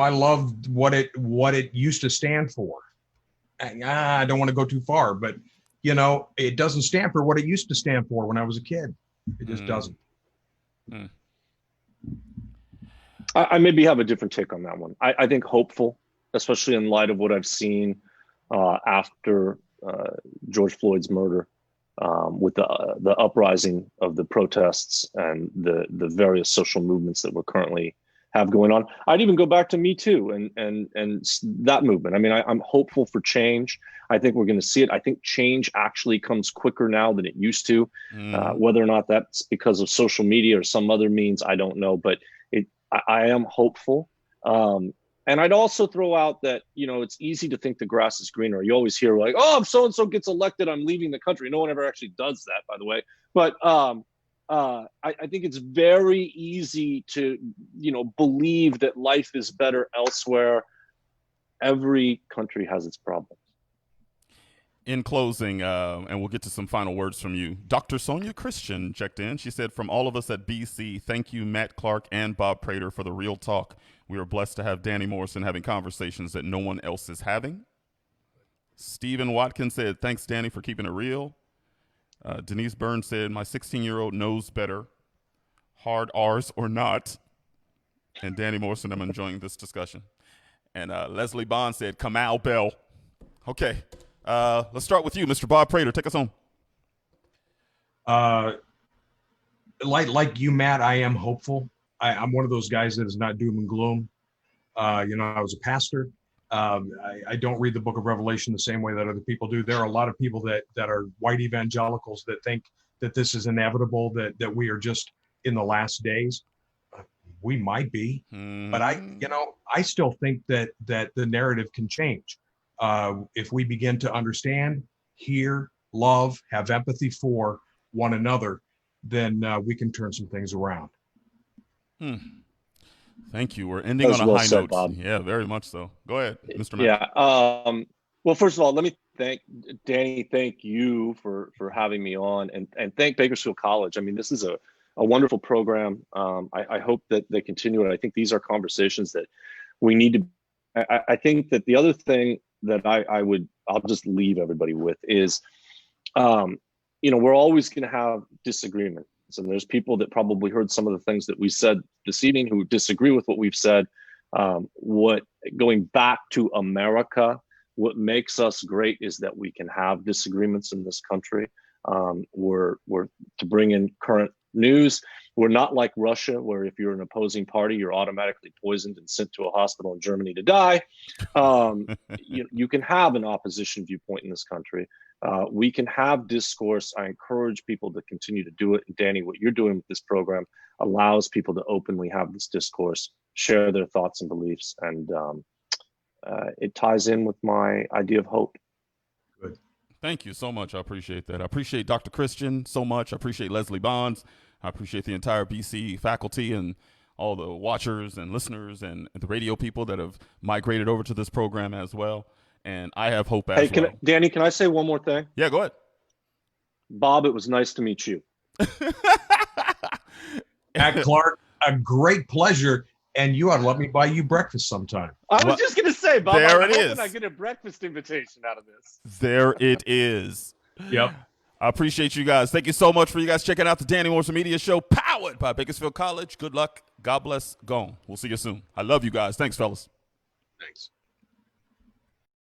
love what it used to stand for. I don't want to go too far, but it doesn't stand for what it used to stand for when I was a kid. It just doesn't. I maybe have a different take on that one. I think hopeful, especially in light of what I've seen after George Floyd's murder, with the uprising of the protests and the various social movements that we're currently have going on. I'd even go back to Me Too and that movement. I mean, I'm hopeful for change. I think we're going to see it. I think change actually comes quicker now than it used to. Whether or not that's because of social media or some other means, I don't know. But I am hopeful. And I'd also throw out that, it's easy to think the grass is greener. You always hear like, oh, if so-and-so gets elected, I'm leaving the country. No one ever actually does that, by the way. But I think it's very easy to, believe that life is better elsewhere. Every country has its problems. In closing, and we'll get to some final words from you, Dr. Sonia Christian checked in. She said, from all of us at BC, thank you, Matt Clark and Bob Prater, for the real talk. We are blessed to have Danny Morrison having conversations that no one else is having. Stephen Watkins said, thanks, Danny, for keeping it real. Denise Burns said, my 16-year-old knows better, hard R's or not. And Danny Morrison, I'm enjoying this discussion. And Leslie Bond said, Kamal Bell. Okay. Let's start with you, Mr. Bob Prater. Take us home. Like you, Matt, I am hopeful. I'm one of those guys that is not doom and gloom. I was a pastor. I don't read the book of Revelation the same way that other people do. There are a lot of people that are white evangelicals that think that this is inevitable, that we are just in the last days. We might be, but I still think that the narrative can change. If we begin to understand, hear, love, have empathy for one another, then we can turn some things around. Thank you. We're ending on a high note, Bob. Yeah, very much so. Go ahead, Mr. Matt. Yeah. Well, first of all, let me thank Danny. Thank you for having me on, and thank Bakersfield College. I mean, this is a wonderful program. I hope that they continue it. I think these are conversations that we need to. I think that the other thing that I'll just leave everybody with is, we're always going to have disagreements. And there's people that probably heard some of the things that we said this evening who disagree with what we've said. Going back to America, what makes us great is that we can have disagreements in this country. We're to bring in current news. We're not like Russia, where if you're an opposing party, you're automatically poisoned and sent to a hospital in Germany to die. You can have an opposition viewpoint in this country. we can have discourse. I encourage people to continue to do it. And Danny, what you're doing with this program allows people to openly have this discourse, share their thoughts and beliefs, and it ties in with my idea of hope. Good. Thank you so much. I appreciate that. I appreciate Dr. Christian so much. I appreciate Leslie Bonds. I appreciate the entire BC faculty and all the watchers and listeners and the radio people that have migrated over to this program as well. And I have hope as well. Danny, can I say one more thing? Yeah, go ahead. Bob, it was nice to meet you. Matt Clark, a great pleasure. And you ought to let me buy you breakfast sometime. I was just going to say, Bob, there I'm it hoping is. I get a breakfast invitation out of this. There it is. Yep. I appreciate you guys. Thank you so much for you guys checking out the Danny Morrison Media Show, powered by Bakersfield College. Good luck. God bless. Gone. We'll see you soon. I love you guys. Thanks, fellas. Thanks.